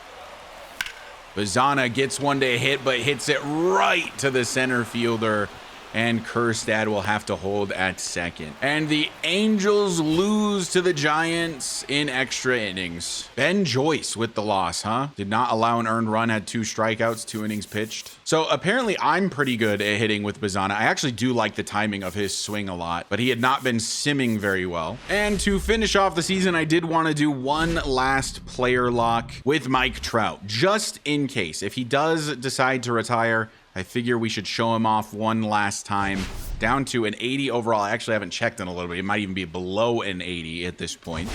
Bazana gets one to hit, but hits it right to the center fielder. And Kjerstad will have to hold at second. And the Angels lose to the Giants in extra innings. Ben Joyce with the loss, huh? Did not allow an earned run, had 2 strikeouts, 2 innings pitched. So apparently I'm pretty good at hitting with Bazana. I actually do like the timing of his swing a lot, but he had not been simming very well. And to finish off the season, I did want to do one last player lock with Mike Trout, just in case. If he does decide to retire, I figure we should show him off one last time. Down to an 80 overall. I actually haven't checked in a little bit. It might even be below an 80 at this point.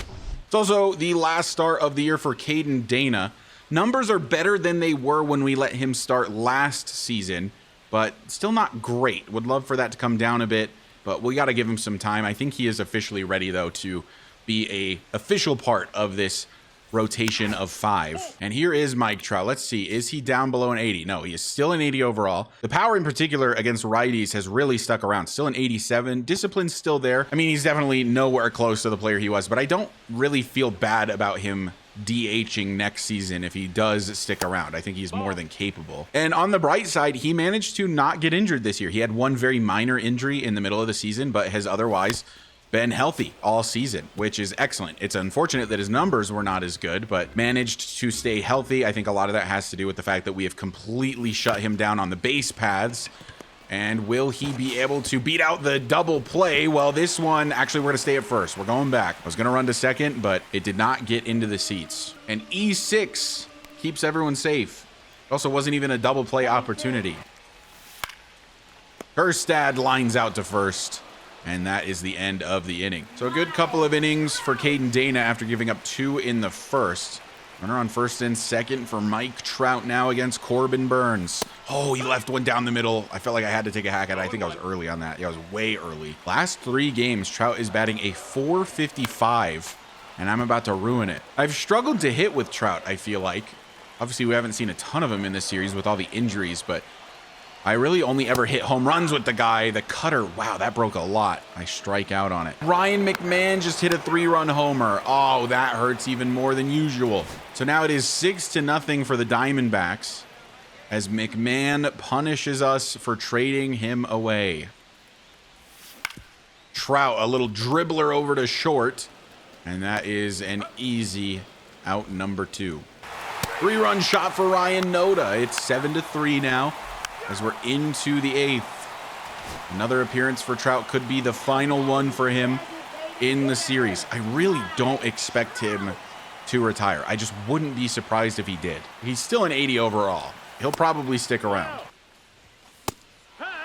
It's also the last start of the year for Caden Dana. Numbers are better than they were when we let him start last season, but still not great. Would love for that to come down a bit, but we got to give him some time. I think he is officially ready, though, to be a official part of this rotation of 5. And here is Mike Trout. Let's see, is he down below an 80? No, he is still an 80 overall. The power in particular against righties has really stuck around. Still an 87. Discipline's still there. I mean, he's definitely nowhere close to the player he was, but I don't really feel bad about him DHing next season if he does stick around. I think he's more than capable. And on the bright side, he managed to not get injured this year. He had one very minor injury in the middle of the season, but has otherwise been healthy all season, which is excellent. It's unfortunate that his numbers were not as good, but managed to stay healthy. I think a lot of that has to do with the fact that we have completely shut him down on the base paths. And will he be able to beat out the double play? Well, this one, actually, we're going to stay at first. We're going back. I was going to run to second, but it did not get into the seats. And E6 keeps everyone safe. It also wasn't even a double play opportunity. Kjerstad lines out to first. And that is the end of the inning. So a good couple of innings for Caden Dana after giving up 2 in the first. Runner on first and second for Mike Trout now against Corbin Burns. Oh, he left one down the middle. I felt like I had to take a hack at it. I think I was early on that. Yeah, I was way early. Last 3 games, Trout is batting a .455, and I'm about to ruin it. I've struggled to hit with Trout, I feel like. Obviously, we haven't seen a ton of him in this series with all the injuries, but I really only ever hit home runs with the guy. The cutter, wow, that broke a lot. I strike out on it. Ryan McMahon just hit a 3-run homer. Oh, that hurts even more than usual. So now it is 6-0 for the Diamondbacks as McMahon punishes us for trading him away. Trout, a little dribbler over to short, and that is an easy out number 2. 3-run shot for Ryan Noda. It's 7-3 now as we're into the 8th. Another appearance for Trout could be the final one for him in the series. I really don't expect him to retire. I just wouldn't be surprised if he did. He's still an 80 overall. He'll probably stick around.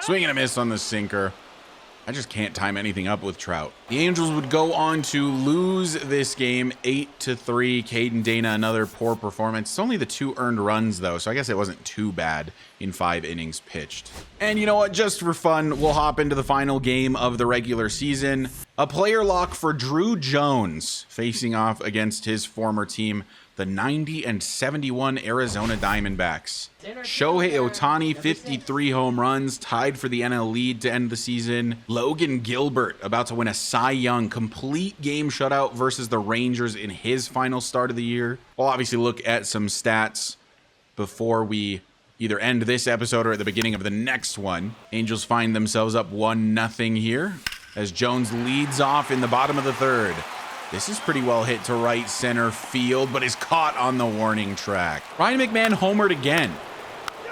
Swing and a miss on the sinker. I just can't time anything up with Trout. The Angels would go on to lose this game 8-3. Caden Dana, another poor performance. It's only the 2 earned runs, though, so I guess it wasn't too bad in 5 innings pitched. And you know what? Just for fun, we'll hop into the final game of the regular season. A player lock for Drew Jones, facing off against his former team, the 90-71 Arizona Diamondbacks. Shohei Ohtani, 53 home runs, tied for the NL lead to end the season. Logan Gilbert about to win a Cy Young, complete game shutout versus the Rangers in his final start of the year. We'll obviously look at some stats before we either end this episode or at the beginning of the next one. Angels find themselves up 1-0 here as Jones leads off in the bottom of the 3rd. This is pretty well hit to right center field, but is caught on the warning track. Ryan McMahon homered again.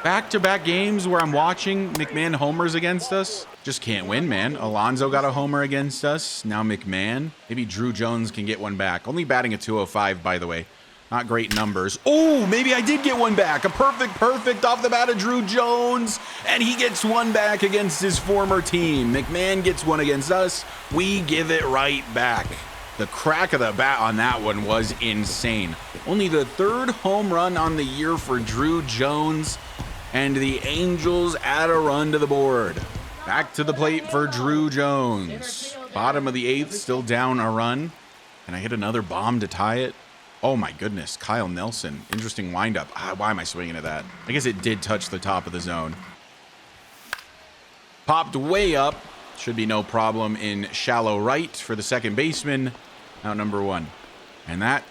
Back-to-back games where I'm watching McMahon homers against us. Just can't win, man. Alonso got a homer against us. Now McMahon. Maybe Drew Jones can get one back. Only batting a .205, by the way. Not great numbers. Oh, maybe I did get one back. A perfect off the bat of Drew Jones. And he gets one back against his former team. McMahon gets one against us. We give it right back. The crack of the bat on that one was insane. Only the 3rd home run on the year for Drew Jones, and the Angels add a run to the board. Back to the plate for Drew Jones. Bottom of the 8th, still down a run. And I hit another bomb to tie it. Oh my goodness, Kyle Nelson. Interesting windup. Why am I swinging at that? I guess it did touch the top of the zone. Popped way up. Should be no problem in shallow right for the second baseman. Out number 1. And that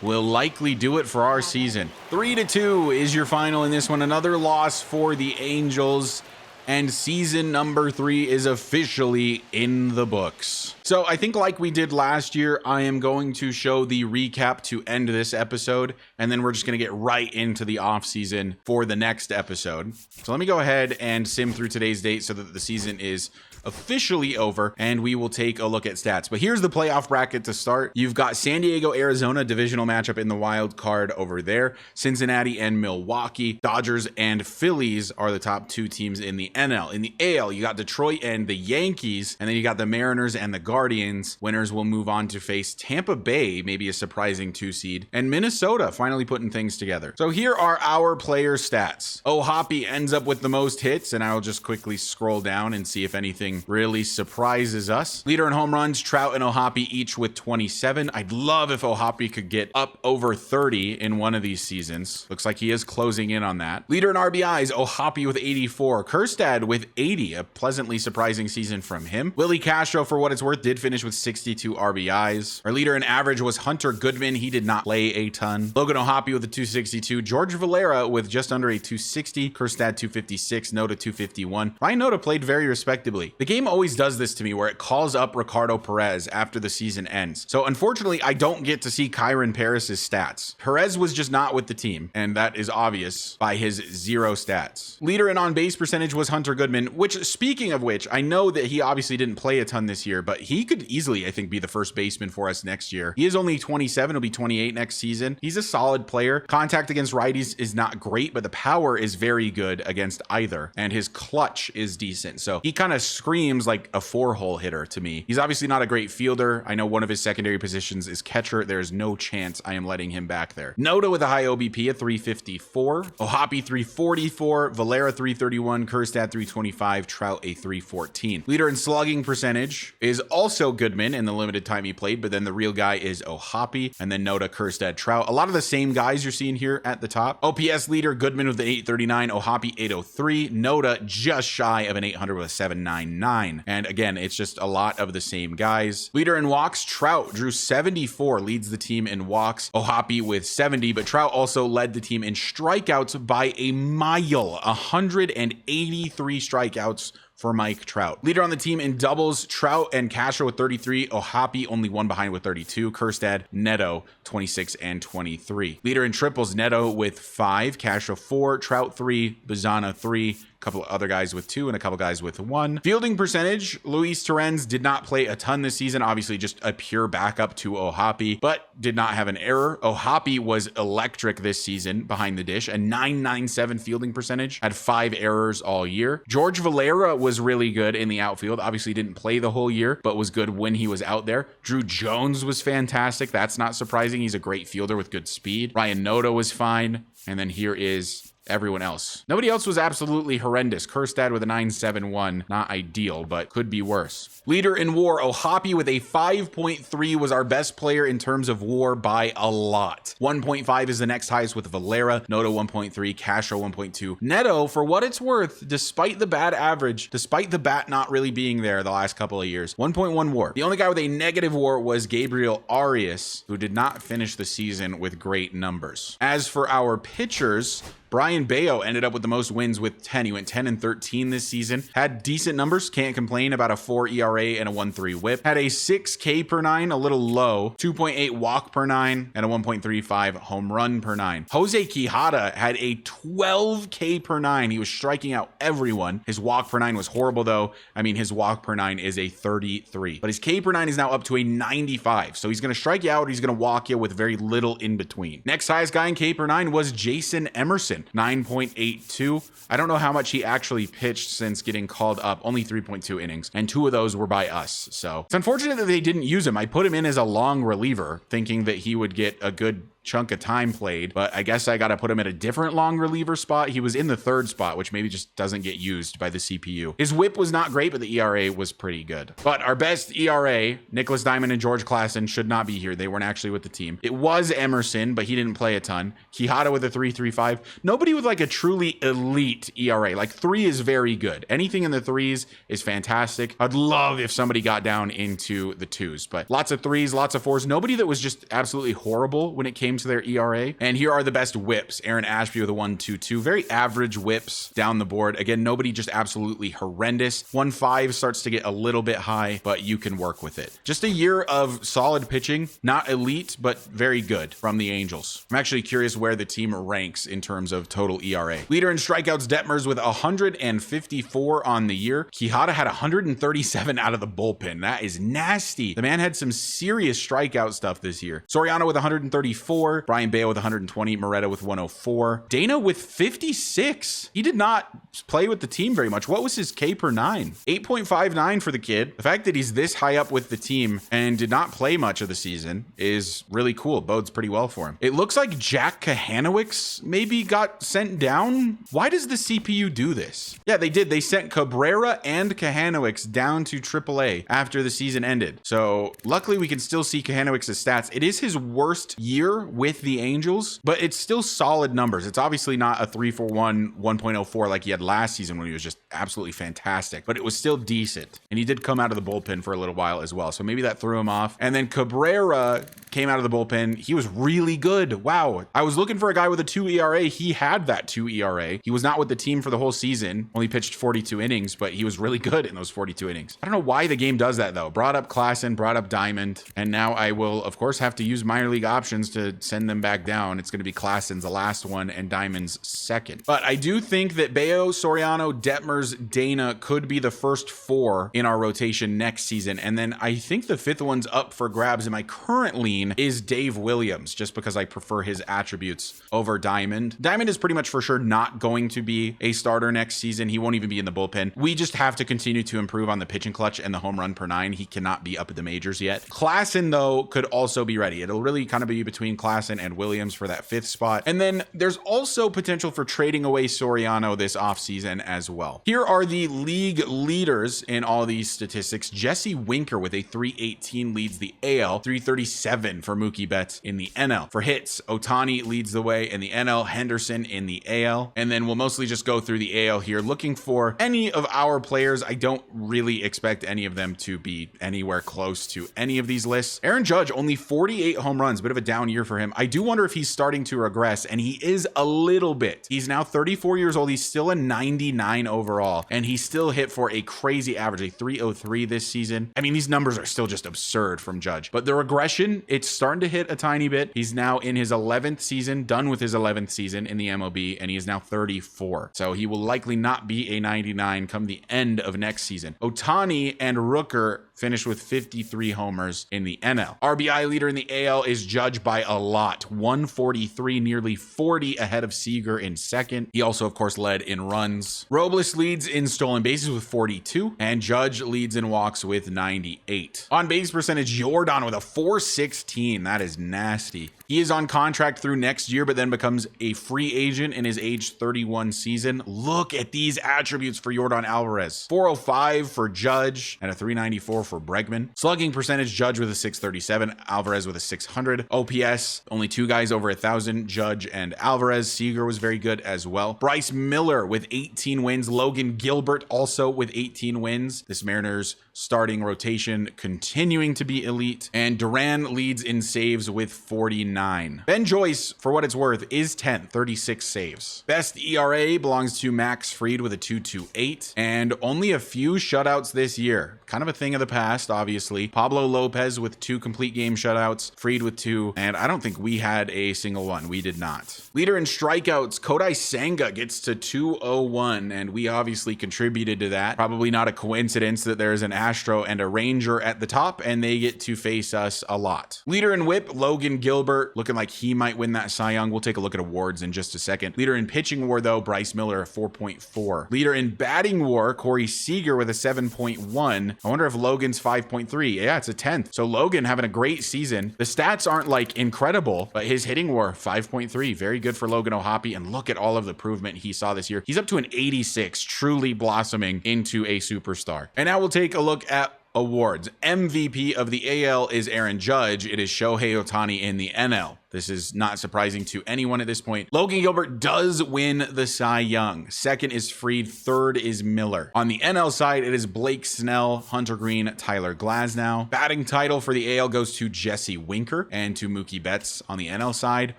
will likely do it for our season. 3-2 is your final in this one. Another loss for the Angels. And season number 3 is officially in the books. So I think like we did last year, I am going to show the recap to end this episode, and then we're just going to get right into the off season for the next episode. So let me go ahead and sim through today's date so that the season is officially over, and we will take a look at stats. But here's the playoff bracket to start. You've got San Diego, Arizona, divisional matchup in the wild card over there. Cincinnati and Milwaukee. Dodgers and Phillies are the top 2 teams in the NL. In the AL, you got Detroit and the Yankees, and then you got the Mariners and the Guardians. Winners will move on to face Tampa Bay, maybe a surprising 2 seed, and Minnesota finally putting things together. So here are our player stats. Hoppy ends up with the most hits, and I'll just quickly scroll down and see if anything really surprises us. Leader in home runs, Trout and Hoppy each with 27. I'd love if Hoppy could get up over 30 in one of these seasons. Looks like he is closing in on that. Leader in RBIs, Hoppy with 84. Kerstad with 80, a pleasantly surprising season from him. Willie Castro, for what it's worth, did finish with 62 RBIs. Our leader in average was Hunter Goodman. He did not play a ton. Logan Hoppy with a 262. George Valera with just under a 260. Kerstad 256. Noda 251. Ryan Noda played very respectably. The game always does this to me where it calls up Ricardo Perez after the season ends. So unfortunately, I don't get to see Kyron Paris's stats. Perez was just not with the team, and that is obvious by his 0 stats. Leader in on-base percentage was Hunter Goodman, which, speaking of which, I know that he obviously didn't play a ton this year, but he could easily, I think, be the first baseman for us next year. He is only 27. He'll be 28 next season. He's a solid player. Contact against righties is not great, but the power is very good against either. And his clutch is decent. So he kind of screams like a 4-hole hitter to me. He's obviously not a great fielder. I know one of his secondary positions is catcher. There's no chance I am letting him back there. Noda with a high OBP at 354. Ohapi 344. Valera 331. Kjerstad 325. Trout a 314. Leader in slugging percentage is also Goodman in the limited time he played, but then the real guy is Ohapi, and then Noda, Kjerstad, Trout. A lot of the same guys you're seeing here at the top. OPS leader, Goodman with an 839. Ohapi 803. Noda just shy of an 800 with a 799. And again, it's just a lot of the same guys. Leader in walks, Trout drew 74, leads the team in walks. Ohapi with 70, but Trout also led the team in strikeouts by a mile. 183 strikeouts for Mike Trout. Leader on the team in doubles, Trout and Castro with 33. Ohapi only one behind with 32. Kjerstad, Neto 26 and 23. Leader in triples, Neto with 5. Castro 4. Trout 3. Bazana 3. A couple of other guys with 2 and a couple guys with 1. Fielding percentage, Luis Torrens did not play a ton this season. Obviously just a pure backup to Ohapi, but did not have an error. Ohapi was electric this season behind the dish. A 997 fielding percentage. Had 5 errors all year. George Valera was really good in the outfield. Obviously didn't play the whole year, but was good when he was out there. Drew Jones was fantastic. That's not surprising. He's a great fielder with good speed. Ryan Noda was fine. And then here is everyone else. Nobody else was absolutely horrendous. Kjerstad with a 971. Not ideal, but could be worse. Leader in WAR, Ohapi with a 5.3 was our best player in terms of WAR by a lot. 1.5 is the next highest with Valera. Noda 1.3. Castro 1.2. Neto, for what it's worth, despite the bad average, despite the bat not really being there the last couple of years, 1.1 WAR. The only guy with a negative WAR was Gabriel Arias, who did not finish the season with great numbers. As for our pitchers, Brian Bayo ended up with the most wins with 10. He went 10 and 13 this season. Had decent numbers. Can't complain about a 4 ERA and a 1.3 whip. Had a 6 K per 9, a little low. 2.8 walk per 9 and a 1.35 home run per 9. Jose Quijada had a 12 K per 9. He was striking out everyone. His walk per 9 was horrible though. I mean, his walk per 9 is a 33, but his K per 9 is now up to a 95. So he's going to strike you out. He's going to walk you with very little in between. Next highest guy in K per 9 was Jason Emerson. 9.82. I don't know how much he actually pitched since getting called up. Only 3.2 innings, and 2 of those were by us. So it's unfortunate that they didn't use him. I put him in as a long reliever, thinking that he would get a good chunk of time played, but I guess I got to put him at a different long reliever spot. He was in the 3rd spot, which maybe just doesn't get used by the CPU. His whip was not great, but the ERA was pretty good. But our best ERA, Nicholas Diamond and George Klassen, should not be here. They weren't actually with the team. It was Emerson, but he didn't play a ton. Quijada with a 3.35. Nobody with like a truly elite ERA. Like 3 is very good. Anything in the 3s is fantastic. I'd love if somebody got down into the 2s, but lots of 3s, lots of 4s. Nobody that was just absolutely horrible when it came to their ERA. And here are the best whips. Aaron Ashby with a 1.22. Very average whips down the board. Again, nobody just absolutely horrendous. 1.5 starts to get a little bit high, but you can work with it. Just a year of solid pitching. Not elite, but very good from the Angels. I'm actually curious where the team ranks in terms of total ERA. Leader in strikeouts, Detmers with 154 on the year. Quijada had 137 out of the bullpen. That is nasty. The man had some serious strikeout stuff this year. Soriano with 134. Brian Bayo with 120, Moretta with 104. Dana with 56. He did not play with the team very much. What was his K per 9? 8.59 for the kid. The fact that he's this high up with the team and did not play much of the season is really cool. Bodes pretty well for him. It looks like Jack Kahanowicz maybe got sent down. Why does the CPU do this? Yeah, they did. They sent Cabrera and Kahanowicz down to AAA after the season ended. So luckily we can still see Kahanowicz's stats. It is his worst year with the Angels, but it's still solid numbers. It's obviously not a 3.41, 1.04 like he had last season when he was just absolutely fantastic, but it was still decent. And he did come out of the bullpen for a little while as well. So maybe that threw him off. And then Cabrera came out of the bullpen. He was really good. Wow. I was looking for a guy with a 2 ERA. He had that 2 ERA. He was not with the team for the whole season. Only pitched 42 innings, but he was really good in those 42 innings. I don't know why the game does that though. Brought up Klassen, brought up Diamond, and now I will of course have to use minor league options to send them back down, it's going to be Klassen's the last one and Diamond's second. But I do think that Bayo, Soriano, Detmers, Dana could be the first 4 in our rotation next season. And then I think the 5th one's up for grabs in my current lean is Dave Williams, just because I prefer his attributes over Diamond. Diamond is pretty much for sure not going to be a starter next season. He won't even be in the bullpen. We just have to continue to improve on the pitching clutch and the home run per 9. He cannot be up at the majors yet. Klassen, though, could also be ready. It'll really kind of be between Klassen and Williams for that 5th spot. And then there's also potential for trading away Soriano this offseason as well. Here are the league leaders in all these statistics. Jesse Winker with a 318 leads the AL, 337 for Mookie Betts in the NL. For hits, Ohtani leads the way in the NL, Henderson in the AL. And then we'll mostly just go through the AL here, looking for any of our players. I don't really expect any of them to be anywhere close to any of these lists. Aaron Judge, only 48 home runs, bit of a down year for him. I do wonder if he's starting to regress, and he is a little bit. He's now 34 years old. He's still a 99 overall, and he still hit for a crazy average, a 303 this season. I mean, these numbers are still just absurd from Judge, but the regression, it's starting to hit a tiny bit. He's now in his 11th season, done with his 11th season in the MLB, and he is now 34. So he will likely not be a 99 come the end of next season. Ohtani and Rooker finished with 53 homers in the NL. RBI leader in the AL is Judge by a lot, 143, nearly 40 ahead of Seager in second. He also, of course, led in runs. Robles leads in stolen bases with 42, and Judge leads in walks with 98. On base percentage, Jordan with a 416. That is nasty. He is on contract through next year, but then becomes a free agent in his age 31 season. Look at these attributes for Jordan Alvarez. 405 for Judge and a 394 for Bregman. Slugging percentage, Judge with a 637, Alvarez with a 600. OPS, only 2 guys over 1,000, Judge and Alvarez. Seager was very good as well. Bryce Miller with 18 wins. Logan Gilbert also with 18 wins. This Mariners starting rotation continuing to be elite. And Duran leads in saves with 49. Ben Joyce, for what it's worth, is 10th, 36 saves. Best ERA belongs to Max Fried with a 2.28, and only a few shutouts this year. Kind of a thing of the past, obviously. Pablo Lopez with 2 complete game shutouts, Fried with 2, and I don't think we had a single one. We did not. Leader in strikeouts, Kodai Senga gets to 201, and we obviously contributed to that. Probably not a coincidence that there's an Astro and a Ranger at the top, and they get to face us a lot. Leader in whip, Logan Gilbert, looking like he might win that Cy Young. We'll take a look at awards in just a second. Leader in pitching war, though, Bryce Miller, a 4.4. Leader in batting war, Corey Seager with a 7.1. I wonder if Logan's 5.3. Yeah, it's a 10th. So Logan having a great season. The stats aren't like incredible, but his hitting war, 5.3. Very good for Logan O'Hoppe, and look at all of the improvement he saw this year. He's up to an 86, truly blossoming into a superstar. And now we'll take a look at awards. MVP of the AL is Aaron Judge. It is Shohei Ohtani in the NL. This is not surprising to anyone at this point. Logan Gilbert does win the Cy Young. Second is Fried. Third is Miller. On the NL side, it is Blake Snell, Hunter Green, Tyler Glasnow. Batting title for the AL goes to Jesse Winker and to Mookie Betts on the NL side.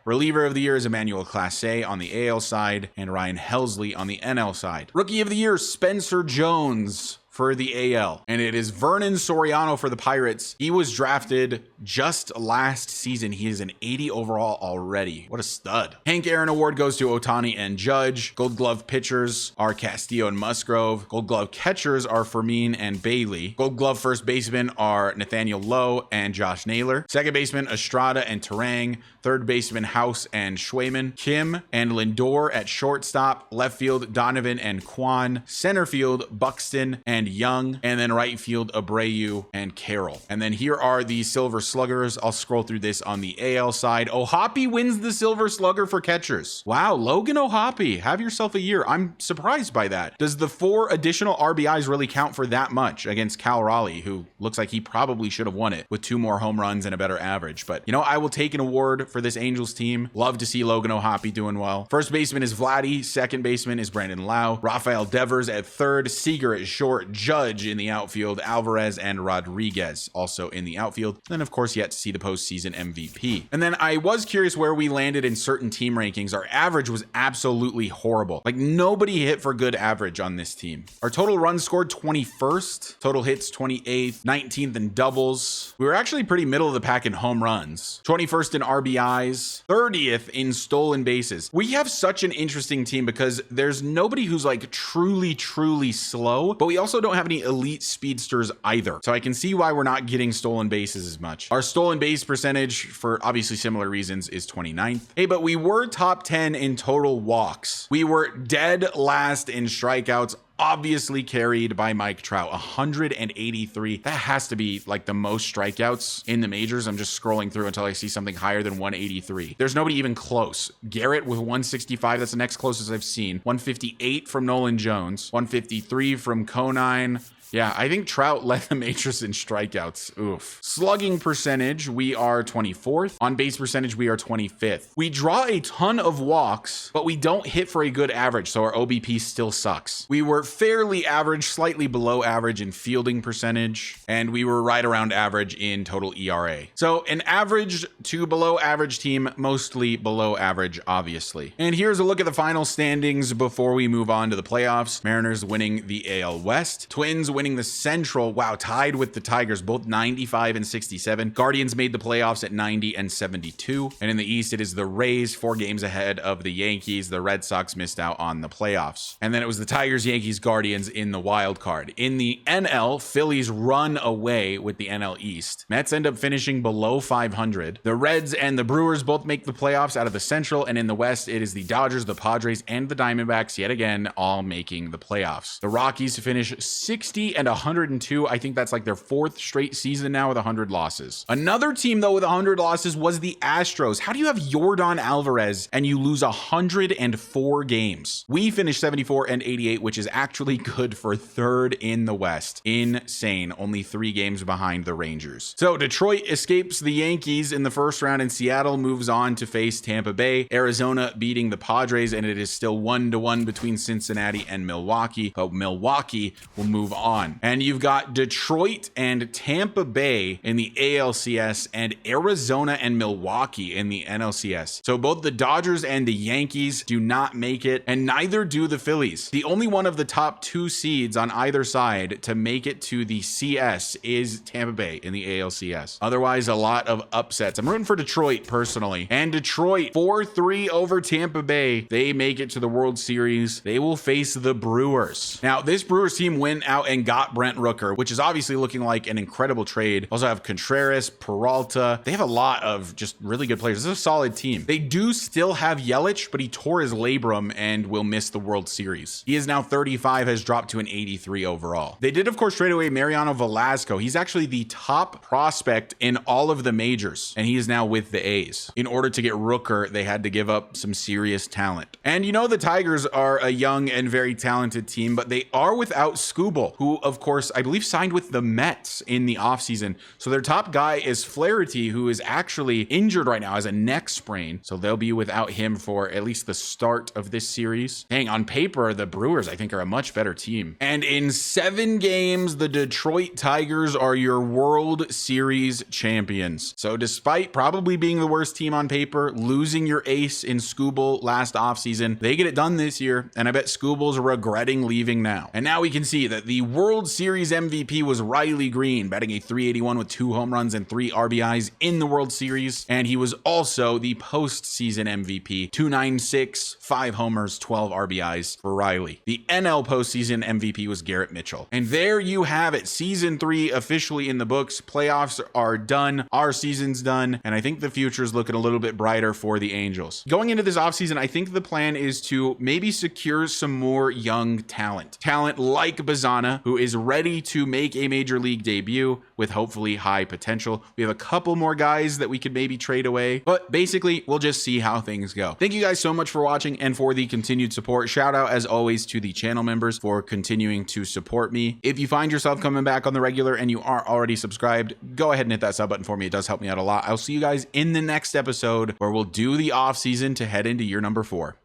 Reliever of the year is Emmanuel Clase on the AL side and Ryan Helsley on the NL side. Rookie of the year, Spencer Jones for the AL, and it is Vernon Soriano for the Pirates. He was drafted just last season. He is an 80 overall already. What a stud. Hank Aaron Award goes to Ohtani and Judge. Gold Glove pitchers are Castillo and Musgrove. Gold Glove catchers are Fermin and Bailey. Gold Glove first basemen are Nathaniel Lowe and Josh Naylor. Second baseman, Estrada and Terang. Third baseman, House and Schwayman. Kim and Lindor at shortstop. Left field, Donovan and Kwan. Center field, Buxton and Young. And then right field, Abreu and Carroll. And then here are the Silver Sluggers. I'll scroll through this on the AL side. O'Hoppe wins the Silver Slugger for catchers. Wow, Logan O'Hoppe, have yourself a year. I'm surprised by that. Does the 4 additional RBIs really count for that much against Cal Raleigh, who looks like he probably should have won it with 2 more home runs and a better average? But, you know, I will take an award for this Angels team. Love to see Logan O'Hoppe doing well. First baseman is Vladdy. Second baseman is Brandon Lau. Rafael Devers at third. Seager at short. Judge in the outfield. Alvarez and Rodriguez also in the outfield. Then, of course, yet to see the postseason MVP. And then I was curious where we landed in certain team rankings. Our average was absolutely horrible. Like, nobody hit for good average on this team. Our total runs scored 21st. Total hits 28th. 19th in doubles. We were actually pretty middle of the pack in home runs. 21st in RBI. RBIs, 30th in stolen bases. We have such an interesting team because there's nobody who's like truly slow, but we also don't have any elite speedsters either. So I can see why we're not getting stolen bases as much. Our stolen base percentage, for obviously similar reasons, is 29th. Hey, but we were top 10 in total walks. We were dead last in strikeouts, obviously carried by Mike Trout, 183. That has to be like the most strikeouts in the majors. I'm just scrolling through until I see something higher than 183. There's nobody even close. Garrett with 165, that's the next closest I've seen. 158 from Nolan Jones, 153 from Conine. Yeah, I think Trout led the majors in strikeouts. Oof. Slugging percentage, we are 24th. On base percentage, we are 25th. We draw a ton of walks, but we don't hit for a good average, so our OBP still sucks. We were fairly average, slightly below average in fielding percentage, and we were right around average in total ERA. So an average to below average team, mostly below average, obviously. And here's a look at the final standings before we move on to the playoffs. Mariners winning the AL West. Twins winning the Central. Wow, tied with the Tigers, both 95 and 67. Guardians made the playoffs at 90 and 72. And in the East, it is the Rays, 4 games ahead of the Yankees. The Red Sox missed out on the playoffs. And then it was the Tigers, Yankees, Guardians in the wild card. In the NL, Phillies run away with the NL East. Mets end up finishing below 500. The Reds and the Brewers both make the playoffs out of the Central. And in the West, it is the Dodgers, the Padres, and the Diamondbacks yet again, all making the playoffs. The Rockies finish 60 and 102. I think that's like their 4th straight season now with 100 losses. Another team though with 100 losses was the Astros. How do you have Yordan Alvarez and you lose 104 games? We finished 74 and 88, which is actually good for 3rd in the West. Insane. Only 3 games behind the Rangers. So Detroit escapes the Yankees in the first round, and Seattle moves on to face Tampa Bay. Arizona beating the Padres, and it is still 1-1 between Cincinnati and Milwaukee, but Milwaukee will move on. And you've got Detroit and Tampa Bay in the ALCS and Arizona and Milwaukee in the NLCS. So both the Dodgers and the Yankees do not make it, and neither do the Phillies. The only one of the top 2 seeds on either side to make it to the CS is Tampa Bay in the ALCS. Otherwise, a lot of upsets. I'm rooting for Detroit personally. And Detroit 4-3 over Tampa Bay. They make it to the World Series. They will face the Brewers. Now, this Brewers team went out and got Brent Rooker, which is obviously looking like an incredible trade. Also have Contreras, Peralta. They have a lot of just really good players. This is a solid team. They do still have Yelich, but he tore his labrum and will miss the World Series. He is now 35, has dropped to an 83 overall. They did, of course, trade away Mariano Velasco. He's actually the top prospect in all of the majors, and he is now with the A's. In order to get Rooker, they had to give up some serious talent. And you know the Tigers are a young and very talented team, but they are without Skubal, who of course I believe signed with the Mets in the offseason. So their top guy is Flaherty, who is actually injured right now as a neck sprain. So they'll be without him for at least the start of this series. Dang, on paper, the Brewers I think are a much better team. And in 7 games, the Detroit Tigers are your World Series champions. So despite probably being the worst team on paper, losing your ace in Skubal last offseason, they get it done this year. And I bet Skubal's regretting leaving now. And now we can see that the World Series MVP was Riley Green, batting a .381 with 2 home runs and 3 RBIs in the World Series. And he was also the postseason MVP, .296, 5 homers, 12 RBIs for Riley. The NL postseason MVP was Garrett Mitchell. And there you have it. Season 3 officially in the books. Playoffs are done. Our season's done. And I think the future is looking a little bit brighter for the Angels. Going into this offseason, I think the plan is to maybe secure some more young talent. Talent like Bazana, who is ready to make a major league debut with hopefully high potential. We have a couple more guys that we could maybe trade away, but basically we'll just see how things go. Thank you guys so much for watching and for the continued support. Shout out as always to the channel members for continuing to support me. If you find yourself coming back on the regular and you aren't already subscribed, go ahead and hit that sub button for me. It does help me out a lot. I'll see you guys in the next episode where we'll do the off season to head into year number 4.